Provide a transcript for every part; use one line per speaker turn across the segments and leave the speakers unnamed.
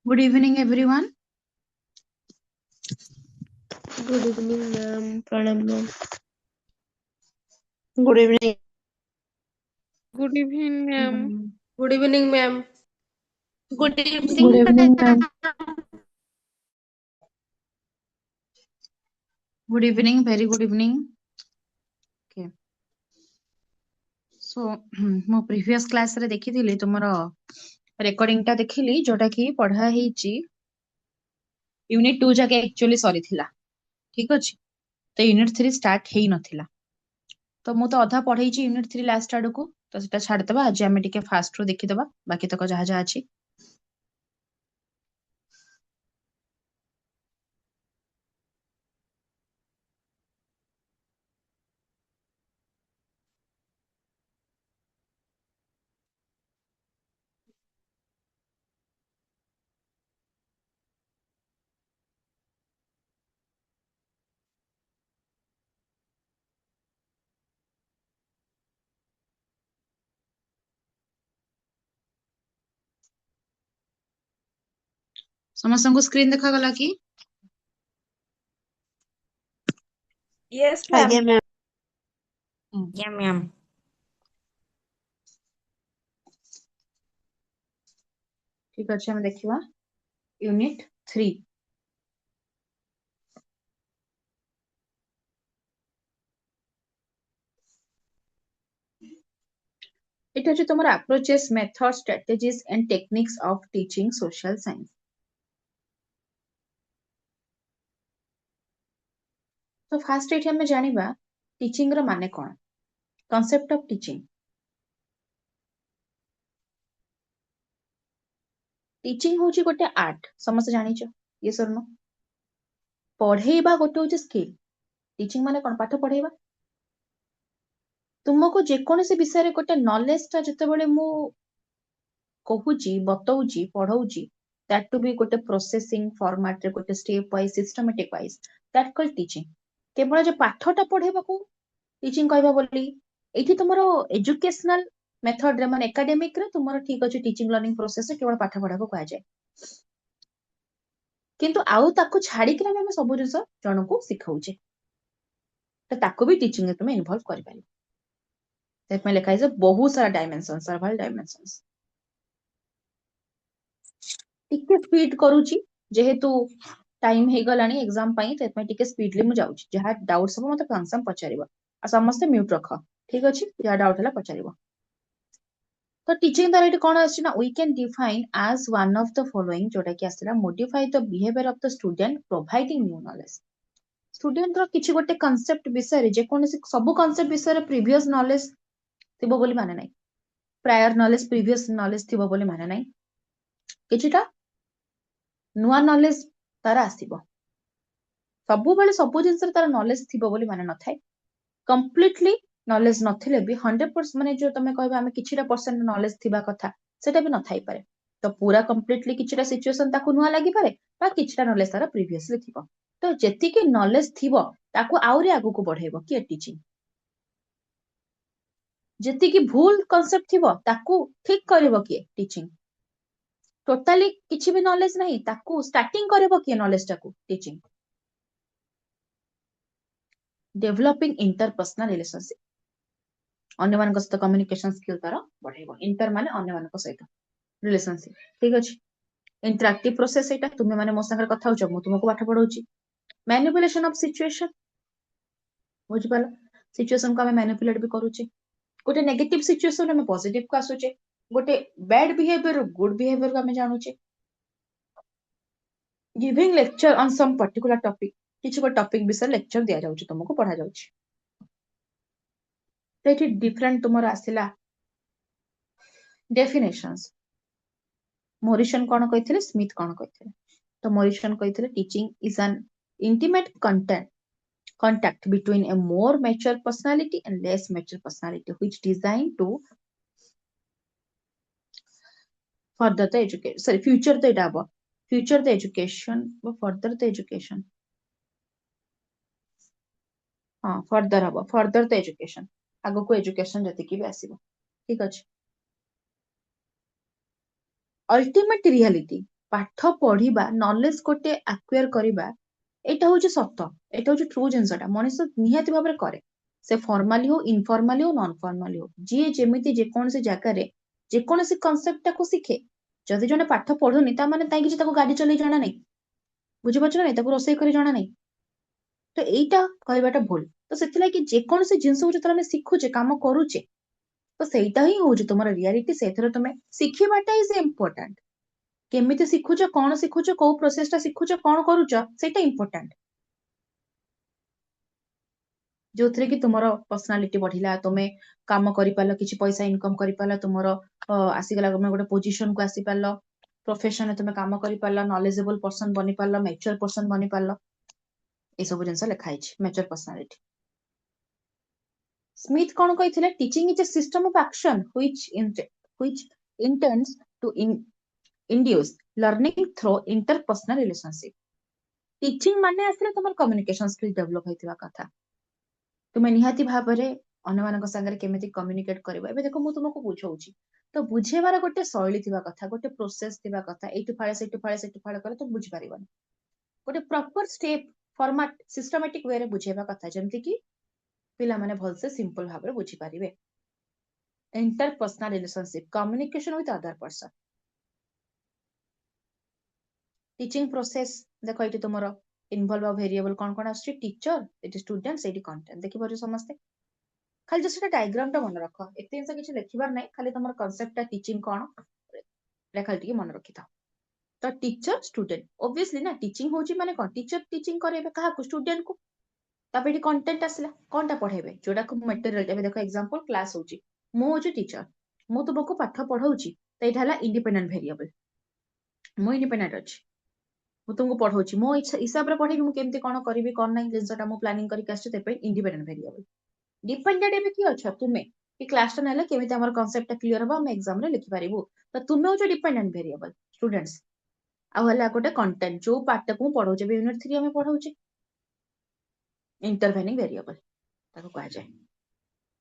Good evening, everyone.
Good evening, ma'am. Pranam, ma'am.
Good evening.
Good evening, ma'am.
Good evening, ma'am.
Good evening,
Good evening, ma'am. Good evening, very good evening. Okay. So, mo previous class रे देखिथिली तुमरो recording टा देखिली जोटा कि पढ़ा हेची unit 2 जाके actually सरी थिला ठीक अछि तो यूनिट 3 स्टार्ट हेई नथिला तो मु तो अधा पढ़ेइची यूनिट 3 लास्ट आडू को तो सेटा छाड़ देबा आज हमें टिके फास्ट रो देखि देबा बाकी तक जहा जहा अछि समस्त को स्क्रीन देखा गला कि
yes, ma'am.
Aଜ୍ଞା, ma'am.
Yeah, ma'am.
ठीक अछि हम देखिबा यूनिट 3 এটা হচ্ছে তোমার approaches, methods, strategies and techniques of teaching social science. तो फास्ट एठी हमें जानिबा टीचिंग रो माने कोन कांसेप्ट ऑफ टीचिंग टीचिंग होची गोटे आर्ट समस्त जानिचो ये सरनो पढ़ेइबा गोटे होची स्किल टीचिंग माने कोन पाठ पढ़ेइबा तुमको जे कोनोसी विषय रे गोटे नॉलेज ता जते बेले मु कहूची बतौची पढ़ौची दैट टू बी गोटे प्रोसेसिंग फॉर्मेट रे गोटे step wise systematic wise that called teaching केवल जे पाठटा पढ़ेबा को टीचिंग कहबा बोली एठी तुमरो एजुकेशनल मेथड रे माने एकेडमिक रे तुमरो ठीक अछि टीचिंग लर्निंग प्रोसेस रे केवल पाठ पढ़ा को कहा जाय किंतु आउ ताको छाडी कि हम सब जिंस जणको सिखाउचे तो ताको भी टीचिंग रे तुम इन्वॉल्व करि पारि सेट में लिखा है बहुत सारा डायमेंशन सर्वल डायमेंशंस टिके स्पीड करूची जेहेतु टाइम हे गलानी एग्जाम पई सेट में टिके स्पीडली मु जाउची जहा डाउट सब मते फंक्शन पचारिबो आ समस्त म्यूट रख ठीक अछि जहा डाउट हला पचारिबो तो टीचिंग द्वारा कौन आना we can define as one of the following जोटा कि आसला modify the behaviour of the student providing new knowledge student रो किछि गोटे कांसेप्ट विषय रे जे कोनोसी सब कांसेप्ट विषय रे प्रीवियस नॉलेज थिबो बोली माने नै प्रायर नॉलेज प्रीवियस नॉलेज थिबो बोली माने नै किछिटा नुआ नॉलेज तारा आसीबो सबु बेले सबु जिंस रे तारा नॉलेज थिबो बोली माने न थाए कंप्लीटली नॉलेज नथिले भी 100% माने जो तमे कहबा हमें किछिटा परसेंट नॉलेज थिबा कथा सेटा भी न थाई पारे तो पूरा कंप्लीटली किछिटा सिचुएशन ताकू नुआ लागि पारे बा किछिटा नॉलेज तारा प्रीवियसली थिबो तो जेति कि नॉलेज थिबो ताकू आउरी आगु को बढ़ेबो कि टीचिंग जेति की भूल कांसेप्ट थिबो ताकू ठीक करबो किए टीचिंग टोटाली किछि भी नॉलेज नहीं ताकू स्टार्टिंग करबो किए नॉलेज टाकू टीचिंग डेवलपिंग इंटरपर्सनल रिलेशनशिप अन्य मानक सहित कम्युनिकेशन स्किल तार बढ़ाइबो इंटर माने अन्य मानक सहित रिलेशनशिप ठीक अछि इंटरैक्टिव प्रोसेस एटा तुमे माने मो संगे कथा होछ मु तुमको पाठ पढौची मैनिपुलेशन ऑफ सिचुएशन बुझि पाला सिचुएशन को हमें मैनिपुलेट भी करूची गोटे नेगेटिव सिचुएशन में पॉजिटिव को आसुचे गोटे बैड बिहेवियर गुड बिहेवियर को हमें जानूचे giving lecture on some particular topic किछि को टॉपिक विषय लेक्चर दिया जाउची तुमको पढ़ा जाउची तो डिफरेंट तुमर आसिला डेफिनेशंस मोरिसन कौन कहथिले स्मिथ कौन कहथिले तो मोरिसन कहथिले teaching is an intimate contact between a more mature personality and less mature personality which designed to further the education future the education further the education further the education आगो को education जति की भी आसीबो ठीक अछि ultimate reality पाठ पढ़िबा knowledge कोटे acquire करिबा एटा होची सत्य एटा होची ट्रू जिंसटा मनुष्य निहाती भाबरे करे से फॉर्मली हो इनफॉर्मली हो नॉन फॉर्मली हो जी जेमिति जे कोन से जगह रे जे कोन से कांसेप्ट टाको सिखे जदि जने पाठ पढुनी ता माने ताई किछि ताको गाडी चलै जाना नै बुझि पछ नै ताको रोसई करी जाना नै तो एटा कहबाटा भूल तो सेथिला कि जे कोन से जिंस हो जतरा में सिखुचे काम करूचे तो सेटा ही होची तुमरा रियलिटी सेथरे तुमे सिखिबाटा इज इंपोर्टेंट केमिति सिखुच कौन सिखुच को प्रोसेस टा सिखुच कौन करूच सेटा इंपोर्टेंट जो थे कि तुमर पर्सनालिटी बढ़िला तुमे काम करि पालो किछि पैसा इनकम करि पालो तुमर आसीगला तुमे गोटे पोजीशन को आसी पालो प्रोफेशन तुमे काम करि पालो नॉलेजेबल पर्सन बनि पालो मैच्योर पर्सन बनि पालो ए सब जिंस लिखा है मैच्योर पर्सनालिटी स्मिथ कौन कहिथिले teaching is a system of action which intends to induce learning through interpersonal relationship टीचिंग माने आसले तुमर कम्युनिकेशन स्किल डेवलप होइतिबा कथा तुमे निहाती भाबरे अन्य मानक संगे केमिति कम्युनिकेट करबा एबे देखो मु तुमको बुझौची तो बुझेबार गोटे शैली थिबा कथा गोटे प्रोसेस थिबा कथा एटु फाळे करे तो बुझि पारिबन गोटे proper step format systematic way रे बुझेबा कथा जेमति कि पिला माने भलसे सिंपल भाबरे बुझि पारिबे interpersonal relationship communication with other person teaching process देखो ये तुम इनवॉल्व वेरिएबल कौन कौन आसुची टीचर एटी स्टूडेंट्स एटी कंटेंट देखि पारे समस्ते खाली जस्ट डायग्राम टा मन रख एते जिंस किछि लिखिबार नै खाली तुमर कांसेप्ट टा टीचिंग कोन लेखा टिके मन रखिता तो टीचर स्टूडेंट ऑब्वियसली ना टीचिंग होची माने कोन टीचर टीचिंग करेबे कहा को स्टूडेंट को तापे एटी कंटेंट आसला कोनटा पढेबे जोडा को मटेरियल एबे देखो एग्जांपल क्लास होची मु होची टीचर मु तुमको पाठ पढौची तो एटा हला इंडिपेंडेंट वेरिएबल मु इंडिपेंडेंट अछि मु तुमको पढौची मो हिसाब रे पढेबी मु केमती कोन करबी कोन नै जिंसटा मु प्लानिंग करिक आछी ते पे इंडिपेंडेंट वेरिएबल डिपेंडेंट एबे की अच्छा तुमे कि क्लास टा नेले केमिति हमर कांसेप्ट टा क्लियर होबा हम एग्जाम रे लिखि पारिबु तो तुमे हो जो डिपेंडेंट वेरिएबल स्टूडेंट्स आ हला गोटे कंटेंट जो पार्ट को पढौचे बे यूनिट 3 हमें पढौचे इंटरवेनिंग वेरिएबल ताको कहा जाय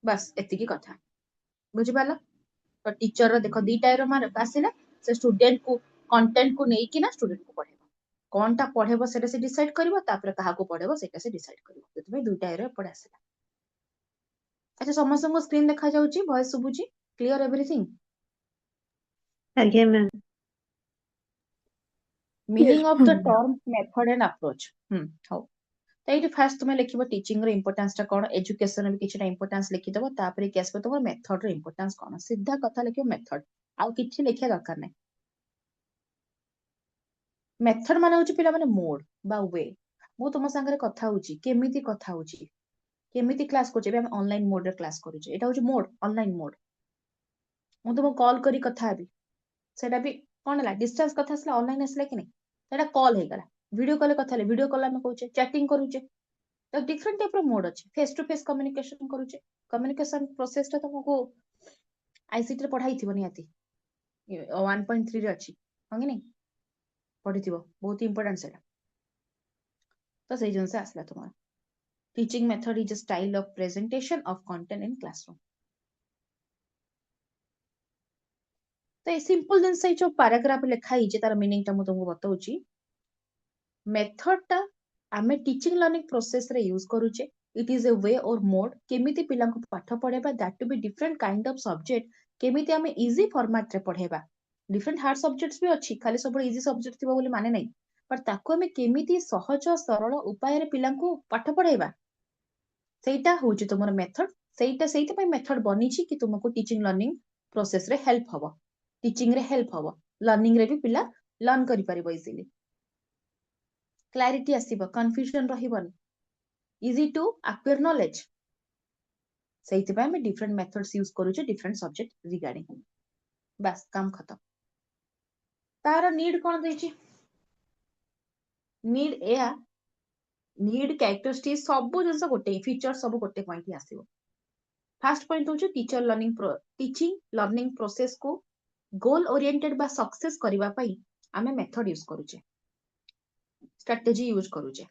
बस एति की कथा बुझि पाला तो टीचर रो देखो दी टाइप रो मार्क आसिला से स्टूडेंट को कंटेंट को नै कि ना स्टूडेंट को पढे कोनटा पढेबो सेटा से डिसाइड करबो तापर काहा को पढेबो सेटा से डिसाइड करबो तमे दुटा एरो पढा आसिला अच्छा समस्त को स्क्रीन देखा जाउची वॉइस सुबुची क्लियर एवरीथिंग
आज्ञा ma'am
meaning of the term method and approach हो तो ये फास्ट तुम लिखिबो टीचिंग रो इंपोर्टेंस टा कोन एजुकेशन रो किछटा इंपोर्टेंस लिखि देबो तापर कि आसबो तुम मेथड रो इंपोर्टेंस कोन सीधा कथा लिखिबो मेथड आ किछि लिखिया दरकार नै मेथड माने होची पिला माने मोड बा वे मु तुम संगे कथा होची केमिति क्लास करछे हम ऑनलाइन मोड रे क्लास करूछे एटा होची मोड ऑनलाइन मोड मु तुम कॉल करी कथा हबी सेटा भी कोन हला डिस्टेंस कथा असला ऑनलाइन असला कि नै सेटा कॉल हे गला वीडियो कॉल कथा ले वीडियो कॉल में कहूचे चैटिंग करूचे तो डिफरेंट टाइप रो मोड अछि फेस टू फेस कम्युनिकेशन करूचे कम्युनिकेशन प्रोसेस ता तुमको आईसीटी रे पढाई थिबो नियाती 1.3 रे अछि हंगे नै पढी थिबो बहुत इंपोर्टेंट सेटा तो सही जन से आसला तुम्हारा teaching method is a style of presentation of content in classroom तो ये सिंपल जिनस जो पैराग्राफ लिखा ही तार मीनिंग टा तुमको बताऊची मेथड टा आमे टीचिंग लर्निंग प्रोसेस रे यूज करूचे इट इज ए वे और मोड केमिति पिला को पाठ पढेबा that to be different kind of subject केमिति आमे इजी फॉर्मेट रे पढेबा डिफरेंट हार्ड सब्जेक्ट्स भी अछि खाली सब इजी सब्जेक्ट थिबा बोली माने नहीं पर ताको आमे केमिति सहज सरल उपाय रे पिला को पाठ पढेबा सेटा होची तुमर मेथड सेटा पय मेथड बनी छी कि तुमको टीचिंग लर्निंग प्रोसेस रे हेल्प हबो टीचिंग रे हेल्प हबो लर्निंग रे भी पिला लर्न करि परिबो इजीली क्लैरिटी आसीबो कंफ्यूजन रहिबोनी इजी टू एक्वायर नॉलेज सेति पय हम डिफरेंट मेथड्स यूज करूचे डिफरेंट सब्जेक्ट रिगार्डिंग बस काम खत्म तार नीड कोन देछि नीड एया नीड कैरेक्टरिस्टिक्स सब जिंस गोटे फीचर सब गोटे पॉइंट ही आसीबो फर्स्ट पॉइंट होची टीचिंग लर्निंग प्रोसेस को गोल ओरिएंटेड बा सक्सेस करबा पई आमे मेथड यूज करूचे स्ट्रेटजी यूज करूचे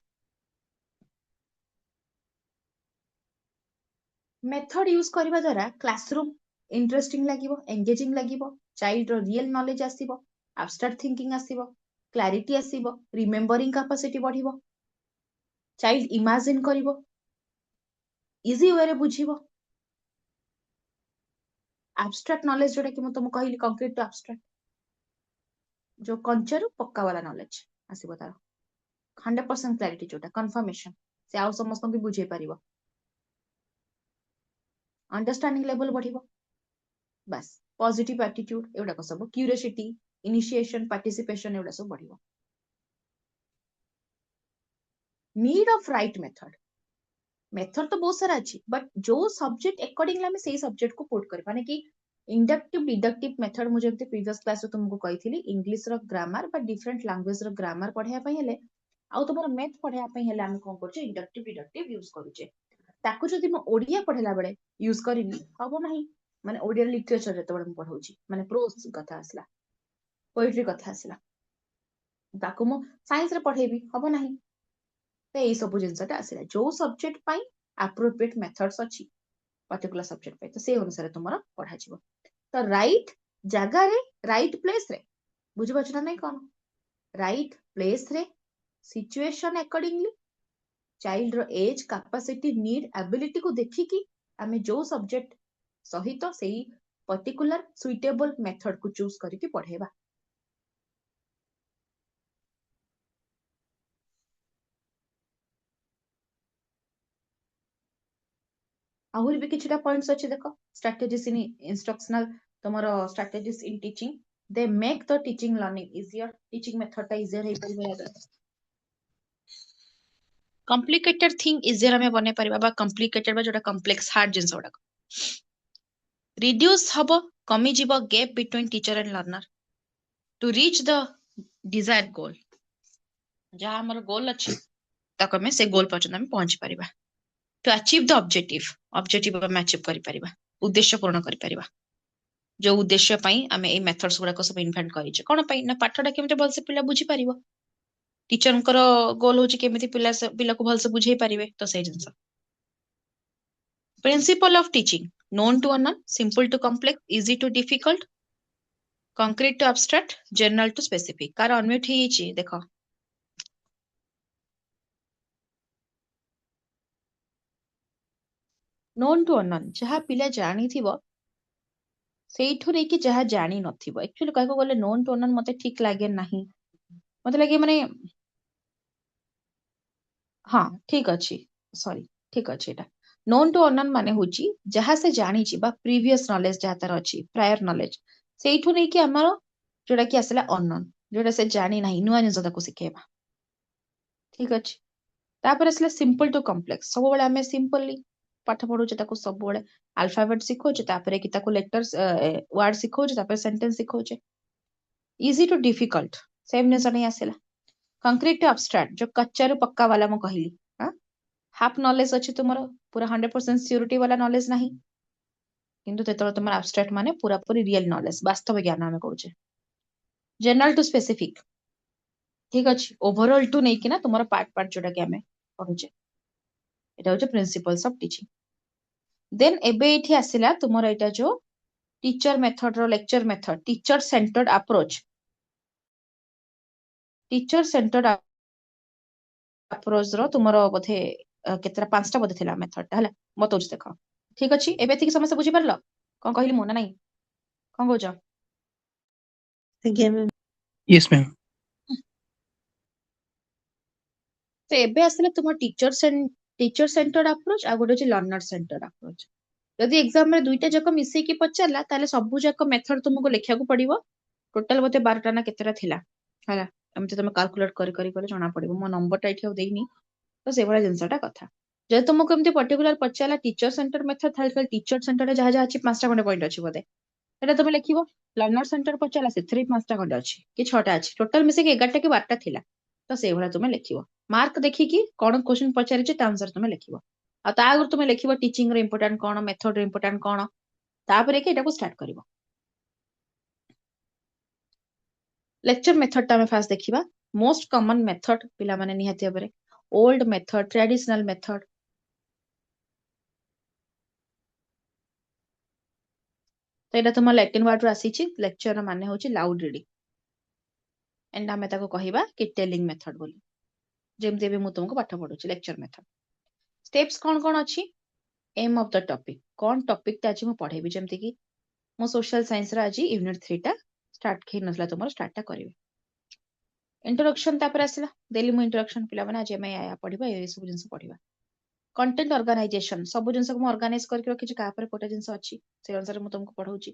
मेथड यूज करबा द्वारा क्लासरूम इंटरेस्टिंग लागिबो एंगेजिंग लागिबो चाइल्ड रो रियल नॉलेज आसीबो एब्स्ट्रैक्ट थिंकिंग आसीबो क्लैरिटी आसीबो रिमेंबरिंग कैपेसिटी बढ़िबो चाइल्ड इमेजिन करिबो इजी वे रे बुझिबो एब्स्ट्रैक्ट नॉलेज जोटा कि तुमको कहली कंक्रीट टू एब्स्ट्रैक्ट जो कंचरू पक्का वाला नॉलेज आसीबो तार 100% क्लैरिटी जोटा कंफर्मेशन से आउ समस्त भी बुझे पारिबो अंडरस्टैंडिंग लेवल बढ़िबो बस पॉजिटिव एटीट्यूड एवडा को सब क्यूरियोसिटी इनिशिएशन पार्टिसिपेशन एवडा सब बढ़िबो need of right method method तो बहुत सारा अच्छी बट जो सब्जेक्ट अकॉर्डिंगली हमें सही सब्जेक्ट को पुट कर माने कि इंडक्टिव डिडक्टिव मेथड मुझे प्रीवियस क्लास रे तुमको कही इंग्लिश रो ग्रामर बा डिफरेंट लैंग्वेज रो ग्रामर पढ़िया पई हेले आउ तुमर मैथ पढ़िया पई हेले हम कोन करछे इंडक्टिव डिडक्टिव यूज करूचे ताको जदि म ओडिया पढ़ेला बेले यूज करिनी हबो नाही माने ओडिया लिटरेचर रे तबे म पढौची माने प्रोज कथा आसला पोएट्री कथा आसला ताको म साइंस रे पढ़ेबी हबो नाही तो यही सब जिनसटा आसला जो सब्जेक्ट पाई एप्रोप्रिएट मेथड्स अछि पर्टिकुलर सब्जेक्ट पे तो से अनुसार तुमरा पढ़ा जिवो तो राइट जगह रे राइट प्लेस रे बुझ बचना नहीं कोन राइट प्लेस रे सिचुएशन अकॉर्डिंगली चाइल्ड रो एज कैपेसिटी नीड एबिलिटी को देखि कि हमें जो सब्जेक्ट सहित सेही पर्टिकुलर सुइटेबल मेथड को चूज करके पढ़ेबा आहुरी भी किछटा पॉइंट्स अछि देखो स्ट्रेटजीज इन इंस्ट्रक्शनल तमरो strategies in teaching they make the teaching learning easier teaching method टा इजियर हे परिबे कॉम्प्लिकेटेड थिंग इजियर हमें बने परिबा बा कॉम्प्लिकेटेड बा जोटा कॉम्प्लेक्स हार्ड जिंस ओडा रिड्यूस हबो कमी जीवो gap between teacher and learner to reach the desired goal जहां हमर गोल अछि तक हमें से गोल पर्यंत हम पहुंच परिबा टू अचीव द ऑब्जेक्टिव हम अचीव करि परिबा उद्देश्य पूर्ण करि परिबा जो उद्देश्य पई हमें ए मेथड्स गुडा को सब इन्वेंट करिचे कोन पई ना पाठडा केमते भल से पिला बुझी परिबो टीचरंकर गोल होची केमिति पिला को भल से बुझेई परिबे तो से जिंस principle of teaching known to unknown simple to complex easy to difficult concrete to abstract general to specific कार अनम्यूट हिची देखो नोन टू अननोन जहा पिला जानी थिबो सेठु रे कि जहा जानी नथिबो एक्चुअली कहको गले नोन टू अननोन मते ठीक लागे नाही मते लागे माने हाँ ठीक अछि सॉरी ठीक अछि एटा नोन टू अननोन माने होची जहा से जानी छि बा प्रीवियस नॉलेज जहा तर अछि प्रायर नॉलेज सेठु रे कि हमरो जोडा कि आसला अननोन जोडा से जानी नाही नुवा जिंस ताको सिखेबा ठीक अछि तापर आसला सिंपल टू कॉम्प्लेक्स सब बेले हमें सिंपली पाठ पढुचे ताको सब बेले अल्फाबेट सिखोचे तापर कि ताको लेटर्स वर्ड सिखोचे तापर सेंटेंस सिखोचे इजी टू डिफिकल्ट सेम जिंस नहीं आसला कंक्रीट टू एब्स्ट्रैक्ट जो कच्चा रू पक्का वाला मु कहली हां हाफ नॉलेज अछि तुमरो पूरा 100% सियोरिटी वाला नॉलेज नहीं किंतु तेतरो तुमर एब्स्ट्रैक्ट माने पूरा पूरी रियल नॉलेज वास्तव ज्ञान हमें कहूचे जनरल टू स्पेसिफिक ठीक अछि ओवरऑल टू नहीं कि ना तुमरो पार्ट पार्ट जोटा कि हमें पढुचे एटा होचे प्रिंसिपल्स ऑफ टीचिंग देन एबे एठी आसिला तुमरो एटा जो टीचर मेथड रो lecture method teacher centred approach रो तुमरो बोधे केतरा 5टा बोधे थिला मेथड हला बताउछ देखो ठीक अछि एबे एतिकी समस्या बुझी परलो कोन कहली मोना नाही कोन कहउछ
ଆଜ୍ଞା ମ୍ୟାମ୍।
Yes, ma'am.
तो एबे आसले तुम टीचर सेंटर्ड अप्रोच आ गोटे लर्नर सेंटर्ड अप्रोच जदि एग्जाम रे दुईटा जाक मिसेकी पचारला ताले सबु जाक मेथड तुमको लेखिया को पड़िबो टोटल बोते 12टा ना केतेरा थिला हला एमते तुम कैलकुलेट करी जणा पड़िबो मो नंबर टा इठियो देइनी तो से बडा जिंसटा कथा जदि तुमको एमते पर्टिकुलर पचारला टीचर सेंटर मेथड थाले टीचर सेंटर जहा जहा अछि 5टा खंडे पॉइंट अछि बोते सेटा तुम लेखिबो लर्नर सेंटर पचारला सेथरे 5टा खंडे अछि कि 6टा अछि टोटल मिसेकी 11टा कि 12टा थिला तो से भला तुम लेखिबो मार्क देखिकी कौन क्वेश्चन पचारिचे ता आंसर तुम लेखिबो आ ता आगर तुम लेखिबो टीचिंग रे इंपोर्टेंट कौन मेथड रे इंपोर्टेंट कौन तापरे के एटा को स्टार्ट करिवो लेक्चर मेथड ता फास्ट देखिबा मोस्ट कॉमन मेथड पिला माने निहाती भाबरे ओल्ड मेथड ट्रेडिशनल मेथड तो एटा तुम लैटिन वर्ड रो आसीची लेक्चर माने होची लाउड रीडिंग एंड हमें ताको कहिबा कि टेलिंग मेथड बोली जेमते भी मु तुमको पाठ पढुची लेक्चर मेथड स्टेप्स कौन कौन अछि एम ऑफ द टॉपिक कौन टॉपिक ता अछि मु पढेबी जेमते कि मो सोशल साइंस रा आज यूनिट 3 टा स्टार्ट खे नसला तुमर स्टार्ट टा करिवे इंट्रोडक्शन तापर आसला देली मु इंट्रोडक्शन पिला माने आज एमे आया पढिबा ए सब जिंस पढिबा कंटेंट ऑर्गेनाइजेशन सब जिंस को मु ऑर्गेनाइज करके रखिछि का पर कोटा जिंस अछि से अनुसार मु तुमको पढौछि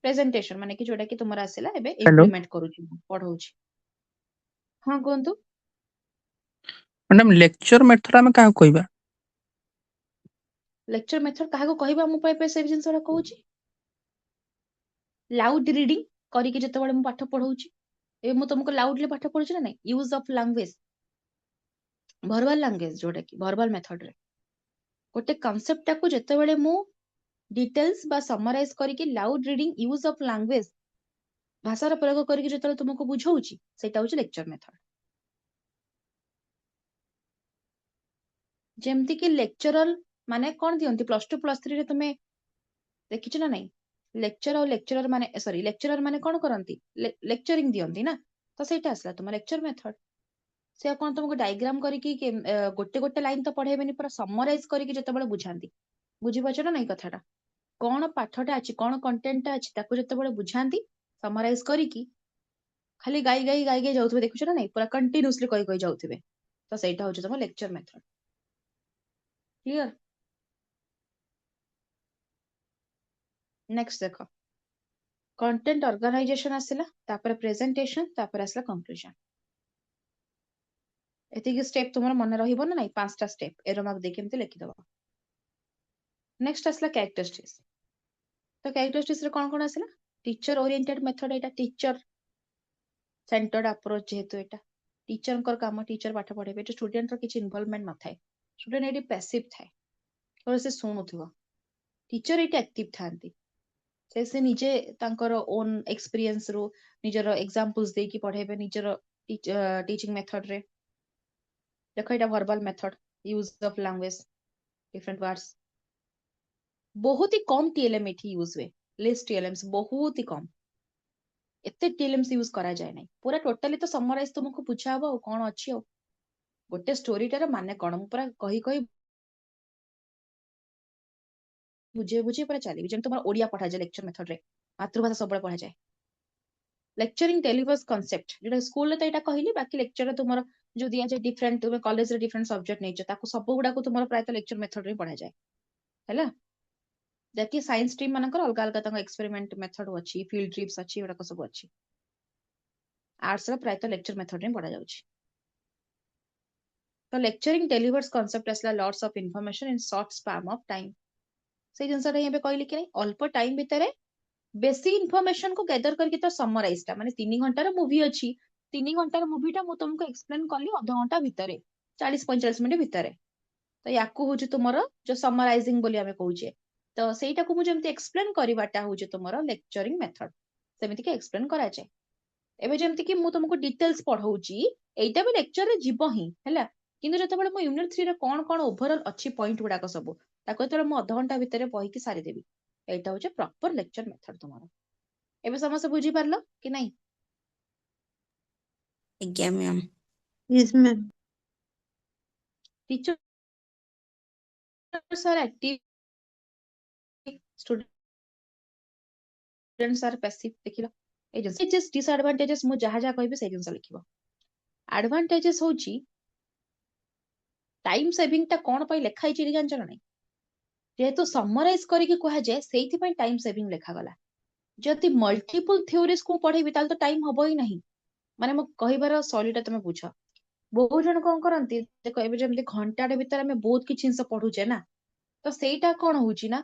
प्रेजेंटेशन माने कि जोटा कि तुमर आसला एबे
Hello.
इम्प्लीमेंट करूछि पढौछि हां कोंतु
मैडम लेक्चर मेथड आमे का कहबा
लेक्चर मेथड काहा को कहिबा मु पे से जिंस रा कहूछि लाउड रीडिंग करी कि जते बळे मु पाठ पढौछि ए मु तुमको लाउडली पाठ पढुछि ना नहीं use of language verbal language जोटा कि वर्बल मेथड रे गोटे कांसेप्ट टाको जते बळे मु डिटेल्स बा समराइज करी कि loud reading use of language भाषार प्रयोग करी कि जते तुमको बुझौछि सेटा होछि लेक्चर मेथड जेमति कि लेक्चरर माने कोन दियंती +2 +3 रे तुमे देखिछ ना नहीं लेक्चर और लेक्चरर माने सॉरी लेक्चरर माने कोन करंती लेक्चरिंग दियंती ना तो सेटा आसला तुम लेक्चर मेथड से कोन तुमको डायग्राम करी कि गोटे गोटे लाइन तो पढेबेनी पूरा समराइज करी कि जते बळे बुझांती बुझी पाछ ना नहीं कथाटा कोन पाठटा अछि कोन कंटेंट अछि ताको जते बळे बुझांती समराइज करी कि खाली गाई जाउथबे देखुछ ना नहीं पूरा कंटीन्यूअसली कहि जाउथबे तो सेटा होछि तुम लेक्चर मेथड क्लियर नेक्स्ट देखो कंटेंट ऑर्गेनाइजेशन आसला तापर प्रेजेंटेशन तापर आसला कंक्लूजन एतिकी स्टेप तुमर मन रहिबो ना नहीं 5टा स्टेप एरो मार्क देके एमते लिखि दबो नेक्स्ट आसला कैरेक्टरिस्टिक्स तो कैरेक्टरिस्टिक्स रे कोन कोन आसला टीचर ओरिएंटेड मेथड एटा टीचर सेंटर्ड अप्रोच जेहेतु एटा टीचर कर काम टीचर पाठ पढेबे जे स्टूडेंट रो किछि इन्वॉल्वमेंट न थाए स्टूडेंट एटी पैसिव थाए और से सुनुथिबो टीचर एटी एक्टिव थांती से निजे तांकर ओन एक्सपीरियंस रो निजर एग्जांपल्स दे कि पढेबे निजर टीचिंग मेथड रे देखो एटा verbal method use of language different words बहुत ही कम टीएलएम एठी यूज हुए लेस टीएलएम्स बहुत ही कम एते टीएलएम्स यूज करा जाय नहीं पूरा टोटली तो समराइज तुमको पूछा हबो कोन अछि हो गोटे स्टोरी टार माने कोन मु पूरा कहि बुझे पूरा चली जेम तुम ओडिया पढ़ा जाए लेक्चर मेथड रे मातृभाषा सब पढ़ा जाए लेक्चरिंग डेलिवर्स कांसेप्ट जेटा स्कूल रे तो एटा कहली बाकी लेक्चर रे तुमर जो दिया जाए डिफरेंट तुम कॉलेज रे डिफरेंट सब्जेक्ट नै छ ताको सब गुडा को तुमर प्रायत लेक्चर मेथड रे पढ़ा जाए हैला जति साइंस स्ट्रीम मानकर अलग अलग तंग एक्सपेरिमेंट मेथड अछि फील्ड ट्रिप्स अछि एटा सब अछि आर्ट्स रे प्रायत लेक्चर मेथड रे पढ़ा जाउछि तो लेक्चरिंग डेलिवर्स कांसेप्ट असला lots of information in short span of time से जिनसा रे यहाँ कहली कि नहीं अल्प टाइम भितर बेसी इनफॉरमेशन को गैदर करके तो समराइज टा माने 3 घंटार मूवी अछि 3 घंटार मूवीटा मु तुमको एक्सप्लेन करली आधा घंटा भितर 40-45 मिनिट भितर तो याकू होची तुमरो जो समराइजिंग बोली हमें कहूचे तो सेटा को मु जेमति एक्सप्लेन करिवाटा होची तुमरो लेक्चरिंग मेथड सेमिति के एक्सप्लेन करा जाय एबे जेमति कि मु तुमको डिटेल्स पढौची एटा भी लेक्चर रे जीव ही हैला किंतु जते बळे मु यूनिट 3 रे कोन कोन ओवरऑल अछि पॉइंट गुडा को सब ताको तोर मु आधा घंटा भितर पहि कि सारी देबी ଏଇଟା ହଉଛି ପ୍ରପର ଲେକ୍ଚର ମେଥଡ ତୁମର। ଏବେ ସମସ୍ତେ ବୁଝିପାରିଲ କି ନାଇଁ?
ଆଜ୍ଞା ma'am.
Yes, ma'am.
Teacher are active, students are passive. देखिलो एडवांटेजेस डिसएडवांटेजेस मु जहा जहा कहबे से जिंस लिखिबो। एडवांटेजेस होची टाइम सेविंग ता कोन पई लेखा हिची जानचो नै, जेहेतु समराइज करके कहा जाए सेइथि पई टाइम सेविंग लेखा गला। जदि मल्टीपल थ्योरीज को पढेबी ताल तो टाइम हबो ही नहीं। माने मु कहिबार सॉलिड तमे बुझ। बहुत जन कोन करंती देखो एबे जेमति घंटाडे भीतर हमें बहुत किछि जिंस पढुचे ना, तो सेटा कोन होची ना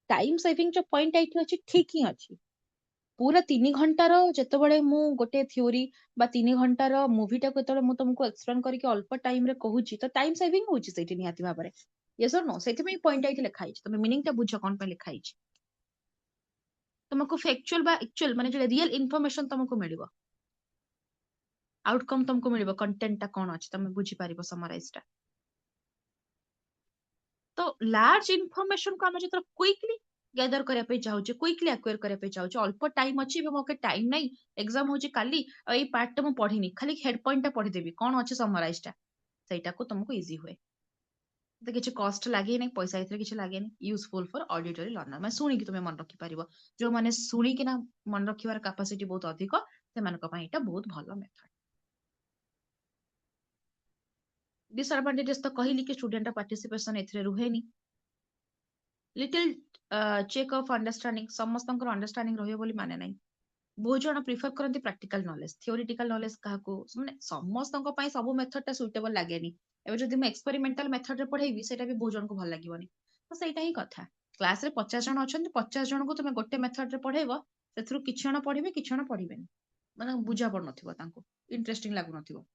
टाइम सेविंग जो पॉइंट एठी अछि ठीक ही अछि। पूरा 3 घंटार जेतेबेले मु गोटे थ्योरी बा 3 घंटार मूवीटा को जेतेबेले मु तुमको एक्सप्लेन करके अल्प टाइम रे कहूची तो टाइम सेविंग होची सेठी निहाती भाबरे। यस और नो सेठी में पॉइंट एठी लिखा हिची, तमे मीनिंग ता बुझ कोन पे लिखा हिची। तुमको फैक्चुअल बा एक्चुअल माने जो रियल इन्फॉर्मेशन तुमको मिलिबो, आउटकम तुमको मिलिबो, कंटेंट ता कोन अछि तमे बुझी पारिबो समराइज टा। तो लार्ज इन्फॉर्मेशन को हम जो क्विकली गैदर करिया पे चाहूचे, क्विकली एक्वायर करिया पे चाहूचे, अल्प टाइम अछि एबे मोके टाइम नै, एग्जाम होची काली आ एई पार्ट टा मु पढिनी, खाली हेड पॉइंट टा पढि देबी कोन अछि समराइज टा, सेटा को तुमको इजी होय। तो किछि कॉस्ट लागे नै, पैसा इतरे किछि लागे नै, यूजफुल फॉर ऑडिटरी लर्नर। मैं सुनी कि तुमे मन रखि पारिबो, जो माने सुनी कि ना मन रखिवार कैपेसिटी बहुत अधिक से मानक पई एटा बहुत भलो मेथड। डिसएडवांटेजेस तो कहली कि स्टूडेंट पार्टिसिपेशन एथरे रुहेनी। लिटिल चेक ऑफ अंडरस्टैंडिंग, समस्त अंडरस्टैंडिंग रहियो बोली माने नहीं। बहुत जन प्रिफर करती प्रैक्टिकल नॉलेज, थियोरिटिकल नॉलेज काहाको माने समस्त सब मेथड टा सुइटेबल लागेनी। एबे जदि मैं एक्सपेरिमेंटल मेथड रे पढेबी सेटा भी बहुत जन को भल लागिवनी। तो सेटा ही कथा, क्लास रे 50 जन अछंती, 50 जन को तुमे गोटे मेथड रे पढेबो, सेथरु किछ जन पढिबे किछ जन पढिबेनी, माने बुझा पड़ नथिबो, तांको इंटरेस्टिंग लागु नथिबो।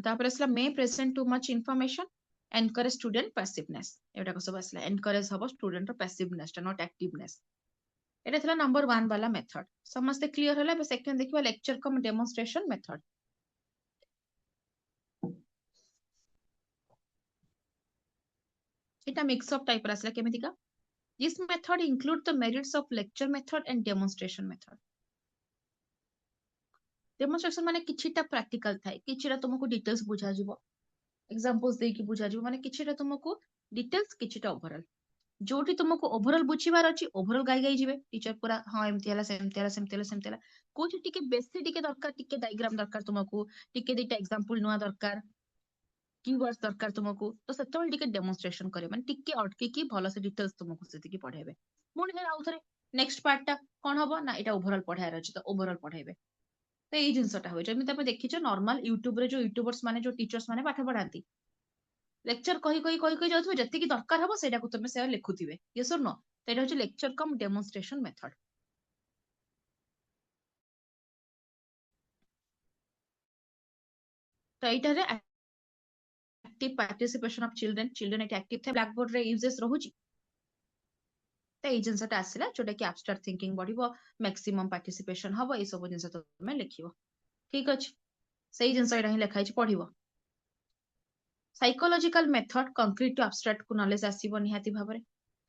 तापर असला may present too much information, encourage student passiveness. एटा को सब असला एनकरेज हबो स्टूडेंट रो पैसिवनेस टा, नॉट एक्टिवनेस। एटा थला नंबर 1 वाला मेथड। समस्त क्लियर होला। बे सेकंड देखिबा लेक्चर कम डेमोन्स्ट्रेशन मेथड। एटा मिक्स अप टाइप रसला केमिति का। This method include the merits of lecture method and demonstration method. Demonstration माने किछिटा प्रैक्टिकल थाए, किछिटा तुमको डिटेल्स बुझा जिवो, एग्जांपल्स दे कि बुझा जिवो, माने किछिटा तुमको डिटेल्स, किछिटा ओवरऑल। जोटी तुमको ओवरऑल बुझीबार अछि ओवरऑल गाई गाई जिवे टीचर पूरा, हां एमति हला सेमति हला सेमति हला सेमति हला। कोठी टिके बेसी टिके दरकार, टिके डायग्राम दरकार तुमको, टिके दिटा एग्जांपल नुवा दरकार, कीवर्ड्स दरकार तुमको, तो सेतोल टिके डेमोन्स्ट्रेशन करे, माने टिके अटके की भलो से डिटेल्स तुमको सेति की पढाइबे। मुनी हे आउथरे नेक्स्ट पार्ट टा कोन हबो ना, एटा ओवरऑल पढायर अछि तो ओवरऑल पढाइबे। तो एई जिंसटा होय जेमि तमे देखिछो नॉर्मल यूट्यूब रे जो यूट्यूबर्स माने जो टीचर्स माने पाठ पढांती, लेक्चर कही जाउथबे, जति की दरकार हबो सेटा को तुमे से लिखुथिबे। यस और नो, तो एटा होची लेक्चर कम डेमोन्स्ट्रेशन मेथड। तो एटा रे active participation of children, children Etah active थे ब्लैक बोर्ड रे यूजेस रहूची। तो एई जिंसटा आसिला जोटा की एब्स्ट्रैक्ट थिंकिंग बढ़िबो, मैक्सिमम पार्टिसिपेशन हबो, ए सब जिंस तुमे लिखिबो। ठीक अछि, सेई जिंस एटा ही लिखाइ छि पढिबो। Psychological method concrete to abstract को नॉलेज आसीबो निहाती भाबरे।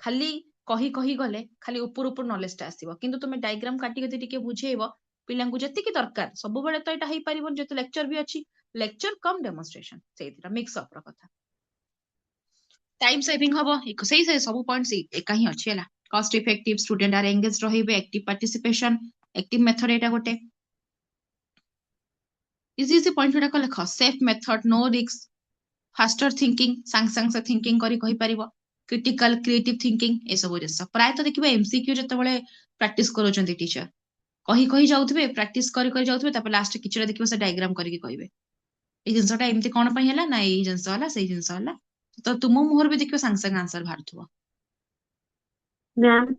खाली कही गले खाली ऊपर ऊपर नॉलेज टा आसीबो, किंतु तुमे डायग्राम काटी गति टिके बुझेइबो पिलांकु जति की दरकार। सब बेले तो एटा हेइ परिबो जेतु लेक्चर भी अछि, lecture cum demonstration सेइरा mix up रो कथा। टाइम सेविंग हबो, सेई सब पॉइंट्स एका ही अछि हला। Cost effective, student are engage रहिबे, एक्टिव पार्टिसिपेशन, एक्टिव मेथड एटा गोटे। इजी इजी पॉइंट गुडा को लेख। Safe method, no risk, faster thinking, सांग सांग से थिंकिंग करी कहि परिबो, क्रिटिकल क्रिएटिव थिंकिंग, ए सब जिंस प्राय तो देखिबा एमसीक्यू जते बेले प्रैक्टिस करोचंती टीचर कही जाउथबे, प्रैक्टिस करी जाउथबे, तापर लास्ट किछरा देखिबो से डायग्राम करके कहिबे ए जिंसटा एमती कोन पई हला ना, ए जिंस हला सेई जिंस हला। तो तुम मुहर भी देखिबो सांग सांग आंसर बाहरथुबो।
मैम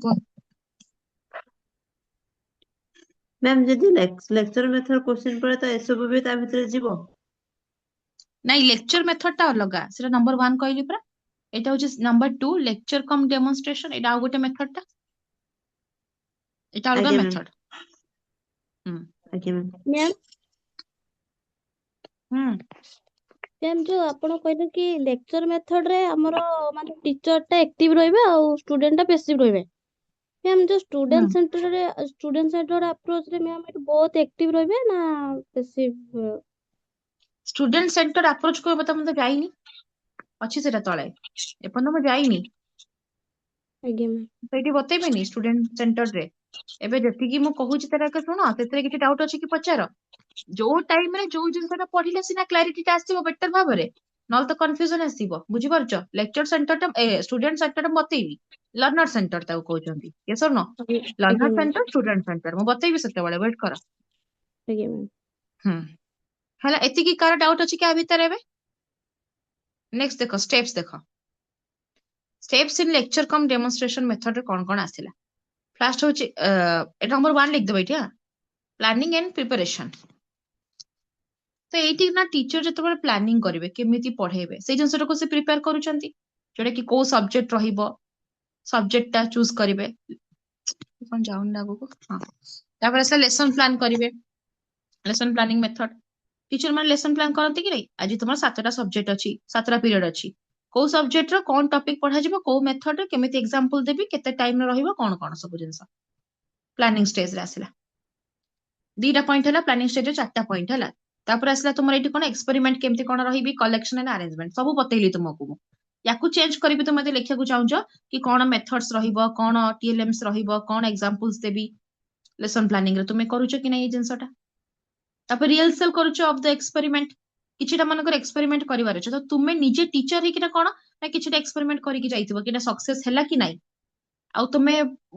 को
मैम जदि लेक्चर मेथड क्वेश्चन पड़े तो एसबु भी ता भितर जीवो।
नहीं लेक्चर मेथड टा अलगा, सेटा नंबर 1 कहली परा। एटा होची नंबर 2 लेक्चर कम डेमोन्स्ट्रेशन, एटा आ गोटे मेथड टा, एटा अलगा
आगे मैम,
मेथड।
आगे मैम।
मैम
हम्म
ମ୍ୟାମ୍ ଯୋଉ ଆପଣ କହିଲେ କି ଲେକ୍ଚର ମେଥଡ ରେ ଆମର ମାନେ ଟିଚର ଟା ଆକ୍ଟିଭ ରହିବେ ଆଉ ଷ୍ଟୁଡେଣ୍ଟ ଟା ପାସିଭ ରହିବେ। ମ୍ୟାମ୍ ଯୋଉ
ହୁଁ
ଷ୍ଟୁଡେଣ୍ଟ ସେଣ୍ଟର୍ଡ ଆପ୍ରୋଚ ରେ ମ୍ୟାମ୍ ଏଠି ବୋଥ ଆକ୍ଟିଭ ରହିବେ ନା ପାସିଭ?
ଷ୍ଟୁଡେଣ୍ଟ ସେଣ୍ଟର ଆପ୍ରୋଚ କୁ ଏବେ ତ ମୁଁ ତ ଯାଇନି, ଅଛି ସେଟା ତଳେ, ଏପର୍ଯ୍ୟନ୍ତ ମୁଁ ଯାଇନି।
ଆଜ୍ଞା ମ୍ୟାମ୍।
ସେଇଠି ବତେଇବେନି ଷ୍ଟୁଡେଣ୍ଟ ସେଣ୍ଟର ରେ। ଏବେ ଯେତିକି ମୁଁ କହୁଛି ତାର ଏକା ଶୁଣ, ସେଥିରେ କିଛି ଡାଉଟ ଅଛି କି ପଚାର। ଯୋଉ ଟାଇମ ରେ ଯୋଉ ଜିନିଷଟା ପଢିଲେ ସିନା କ୍ଲାରିଟିଟା ଆସିବ ବେଟର ଭାବରେ, ନହେଲେ ତ କନଫ୍ୟୁଜନ ଆସିବ। ବୁଝିପାରୁଛ? ଲେକ୍ଚର ସେଣ୍ଟରଟା ଷ୍ଟୁଡେଣ୍ଟ ସେଣ୍ଟରଟା ମୁଁ ବତେଇବି। ଲର୍ନର ସେଣ୍ଟର ତାକୁ କହୁଛନ୍ତି। ୟେସ୍ ଅର୍ ନୋ?
ଆଜ୍ଞା
learner
ma'am.
Centre, student centre ମୁଁ ବତେଇବି ସେତେବେଳେ, ୱେଟ୍ କର।
ଆଜ୍ଞା ମ୍ୟାମ୍।
ହୁଁ ହେଲା, ଏତିକି କାର ଡାଉଟ ଅଛି କି ଆ ଭିତରେ ଏବେ? ନେକ୍ସଟ ଦେଖ, ସ୍ଟେପ୍ସ ଦେଖ। ସ୍ଟେପ୍ସ ଇନ୍ ଲେକ୍ଚର କମ୍ ଡେମନଷ୍ଟ୍ରେସନ ମେଥଡରେ କଣ କଣ ଆସିଲା? ଫାର୍ଷ୍ଟ ହଉଛି ଏଟା ନମ୍ବର 1 লিখଦେବ ଏଇଠି। Planning and preparation. ତ ଏଇଠି ନା ଟିଚର ଯେତେବେଳେ ପ୍ଲାନିଂ କରିବେ କେମିତି ପଢେଇବେ ସେଇ ଜିନିଷଟାକୁ ସେ ପ୍ରିପେୟାର କରୁଛନ୍ତି, ଯୋଉଟା କି କୋଉ ସବଜେକ୍ଟ ରହିବ, ସବଜେକ୍ଟଟା ଚୁଜ କରିବେ। କଣ ଯାଉନି ନା ଆଗକୁ? ହଁ, ତାପରେ ଆସିଲା ଲେସନ ପ୍ଲାନ କରିବେ। Lesson planning method. ଟିଚର ମାନେ ଲେସନ ପ୍ଲାନ କରନ୍ତି କି ନାଇଁ? ଆଜି তোমার 7ଟା ସବଜେକ୍ଟ ଅଛି, 7ଟା ପିରିୟଡ ଅଛି, କୋଉ ସବଜେକ୍ଟର କଣ ଟପିକ ପଢାଯିବ, କୋଉ ମେଥଡରେ କେମିତି ଏକ୍ସାମ୍ପଲ ଦେବି, କେତେ ଟାଇମରେ ରହିବ, କଣ କଣ ସବୁ ଜିନିଷ ପ୍ଲାନିଂ ଷ୍ଟେଜରେ ଆସିଲା। 2ଟା ପଏଣ୍ଟ ହେଲା, ପ୍ଲାନିଂ ଷ୍ଟେଜରେ 4ଟା ପଏଣ୍ଟ ହେଲା। ତାପରେ ଆସିଲା ତୁମର ଏଇଠି କଣ ଏକ୍ସପେରିମେଣ୍ଟ କେମିତି କଣ ରହିବି, କଲେକ୍ସନ ଆଣ୍ଡ ଆରେଞ୍ଜମେଣ୍ଟ ସବୁ ବତେଇଲି ତୁମକୁ ମୁଁ। ୟାକୁ ଚେଞ୍ଜ କରିବି ତୁମେ ଯଦି ଲେଖିବାକୁ ଚାହୁଁଛ କି କଣ ମେଥଡ୍ସ ରହିବ, କଣ TLMs ରହିବ, କଣ ଏକ୍ସାମ୍ପଲ୍ସ ଦେବି ଲେସନ ପ୍ଲାନିଂ ରେ, ତୁମେ କରୁଛ କି ନାଇଁ ଏଇ ଜିନିଷଟା? ତାପରେ ରିହର୍ସାଲ କରୁଛ ଅଫ ଦ ଏକ୍ସପେରିମେଣ୍ଟ। କିଛିଟା ମାନଙ୍କର ଏକ୍ସପେରିମେଣ୍ଟ କରିବାର ଅଛି, ତ ତୁମେ ନିଜେ ଟିଚର ହେଇକିନା କଣ ନା କିଛିଟା ଏକ୍ସପେରିମେଣ୍ଟ କରିକି ଯାଇଥିବ କି ସକ୍ସେସ ହେଲା କି ନାଇଁ, ଆଉ ତୁମେ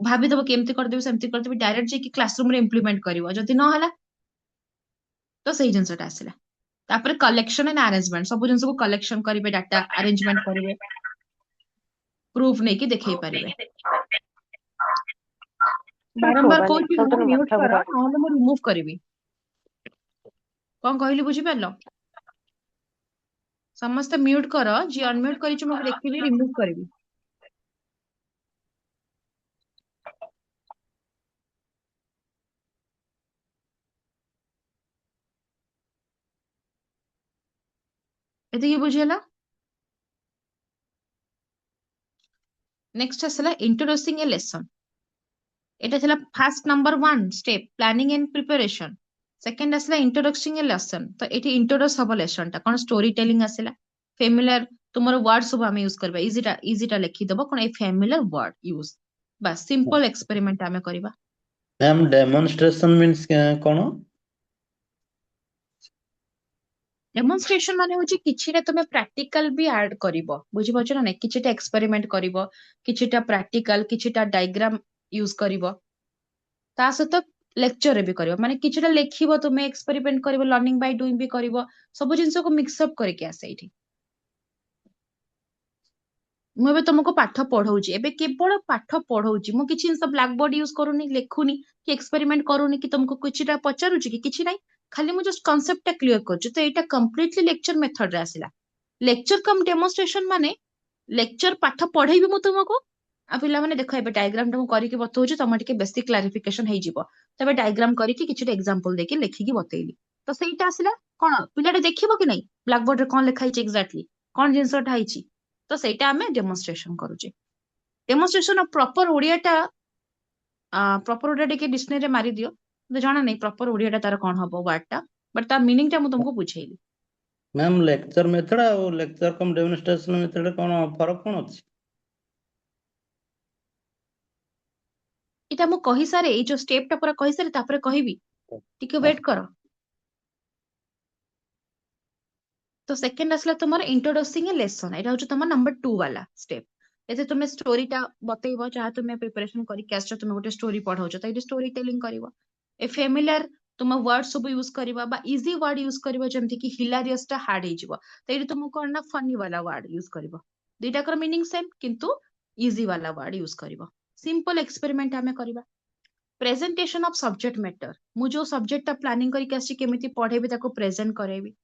ଭାବିଦବ କି ଏମିତି କରିଦେବି ସେମିତି କରିଦେବି, ଡାଇରେକ୍ଟ ଯାଇକି କ୍ଲାସରୁମ ରେ ଇମ୍ପ୍ଲିମେଣ୍ଟ କରିବ, ଯଦି ନ ହେଲା ତ ସେଇ ଜିନିଷଟା ଆସିଲା। ତାପରେ କଲେକ୍ସନ ଆଣ୍ଡ ଆରେଞ୍ଜମେଣ୍ଟ, ସବୁ ଜିନିଷକୁ କଲେକ୍ସନ କରିବେ, ଡାଟା ଆରେଞ୍ଜମେଣ୍ଟ କରିବେ, ପ୍ରୁଫ ନେଇକି ଦେଖେଇ ପାରିବେ। ବାରମ୍ବାର କହୁଛି ମ୍ୟୁଟ କର, ନହେଲେ ମୁଁ ରିମୁଭ କରିବି। କଣ କହିଲି ବୁଝିପାରିଲ? ସମସ୍ତେ ମ୍ୟୁଟ କର, ଯିଏ ଅନମ୍ୟୁଟ କରିଛି ମୁଁ ଦେଖିବି, ରିମୁଭ କରିବି। ଏତିକି ବୁଝିହେଲା? ନେକ୍ସଟ ଆସିଲା ଇଣ୍ଟ୍ରୋଡ୍ୟୁସିଂ ଏ ଲେସନ। এটা ଥିଲା first number 1 step planning and preparation. Second আসলা ইন্ট্রোডক্সিং এ লেসন, তো এটি ইন্ট্রোড্यूस হব লেসনটা কোন স্টোরি টেলিং আসিলা, ফ্যামিলিয়ার তোমার ওয়ার্ড सब আমি ইউজ করবা, ইজিটা লিখি দেব কোন এই ফ্যামিলিয়ার ওয়ার্ড ইউজ, বাস সিম্পল এক্সপেরিমেন্ট আমি করিবা।
ମ୍ୟାମ୍ ଡେମନଷ୍ଟ୍ରେସନ ମିନ୍ସ କଣ?
ডেমনস্ট্রেশন মানে হচ্ছে কিছিটা তুমি প্র্যাকটিকাল বি আড করিব, বুঝিপারছ না নাই? কিছিটা এক্সপেরিমেন্ট করিব, কিছিটা প্র্যাকটিকাল, কিছিটা ডায়াগ্রাম ইউজ করিব, ତା ସହିତ ଲେକ୍ଚରରେ ବି କରିବ, ମାନେ କିଛିଟା ଲେଖିବ ତୁମେ, ଏକ୍ସପେରିମେଣ୍ଟ କରିବ, ଲର୍ଣ୍ଣିଂ ବାଇ ଡୁଇଂ ବି କରିବ, ସବୁ ଜିନିଷକୁ ମିକ୍ସଅପ୍ କରିକି ଆସେ ଏଇଠି। ମୁଁ ଏବେ ତମକୁ ପାଠ ପଢଉଛି, ଏବେ କେବଳ ପାଠ ପଢଉଛି, ମୁଁ କିଛି ଜିନିଷ ବ୍ଲାକ୍ ବୋର୍ଡ ୟୁଜ କରୁନି, ଲେଖୁନି କି ଏକ୍ସପେରିମେଣ୍ଟ କରୁନି କି ତମକୁ କିଛିଟା ପଚାରୁଛି କି କିଛି ନାହିଁ, ଖାଲି ମୁଁ ଜଷ୍ଟ କନସେପ୍ଟଟା କ୍ଲିୟର କରୁଛି। ତ ଏଇଟା କମ୍ପ୍ଲିଟଲି ଲେକ୍ଚର ମେଥଡରେ ଆସିଲା। ଲେକ୍ଚର କମ୍ ଡେମନଷ୍ଟ୍ରେସନ ମାନେ ଲେକ୍ଚର ପାଠ ପଢେଇବି ମୁଁ ତୁମକୁ, ଆଉ ପିଲାମାନେ ଦେଖ ଏବେ ଡାଇଗ୍ରାମ ଟା ମୁଁ କରିକି ବତଉଛି, ତମ ଟିକେ ବେଶୀ କ୍ଲାରିଫିକେସନ ହେଇଯିବ, ତେବେ ଡାଇଗ୍ରାମ କରିକି କିଛିଟା ଏକ୍ସାମ୍ପଲ ଦେଇକି ଲେଖିକି ବତେଇଲି, ତ ସେଇଟା ଆସିଲା। କଣ ପିଲାଟା ଦେଖିବ କି ନାଇଁ ବ୍ଲାକ୍ ବୋର୍ଡରେ କଣ ଲେଖା ହେଇଛି, ଏକ୍ଜାକ୍ଟଲି କଣ ଜିନିଷଟା ହେଇଛି, ତ ସେଇଟା ଆମେ ଡେମନଷ୍ଟ୍ରେସନ କରୁଛେ। ଡେମନଷ୍ଟ୍ରେସନ ପ୍ରପର ଓଡିଆଟା ଟିକେ ଡିକ୍ସନାରୀରେ ମାରିଦିଅ, ମତେ ଜଣା ନାହିଁ ପ୍ରପର ଓଡିଆଟା ତାର କଣ ହବ ୱାର୍ଡଟା, ବଟ୍ ତା ମିନିଂଟା ମୁଁ ତମକୁ ବୁଝେଇଲି।
ମ୍ୟାମ୍ ଲେକ୍ଚର ମେଥଡ ଆଉ ଲେକ୍ଚର କମ୍ ଡେମନଷ୍ଟ୍ରେସନ ମେଥଡରେ କଣ ଫରକ କଣ ଅଛି?
ଏଇଟା ମୁଁ କହିସାରେ, ଏଇ ଯୋଉ ଷ୍ଟେପଟା ପୁରା କହିସାରେ ତାପରେ କହିବି, ଟିକେ ୱେଟ୍ କର। तो सेकेंड आसला तुम इंट्रोड्यूसिंग ए लेसन, एटा होची तुम नंबर 2 वाला स्टेप। एते तुम स्टोरीटा बतैबो, जहाँ तुम प्रिपरेशन करके आछो, तुम गोटे स्टोरी पढाउछो, तो एटी स्टोरी टेलिंग करिवो। ए फेमिलियर तुम वर्ड सब यूज करिवो, बा इजी वर्ड यूज करिवो, जेमति कि हिलारियस टा हार्ड हेजिवो, तो एटी तुम कोन ना फनी वाला वर्ड यूज करिवो। दुईटा कर मीनिंग सेम किंतु इजी वाला वर्ड यूज करिवो। सिंपल एक्सपेरिमेंट आमे करिवा। प्रेजेंटेशन ऑफ सब्जेक्ट मैटर, मु जो सब्जेक्टटा प्लानिंग करके आछि केमिति पढेबी ताको प्रेजेंट करेबी।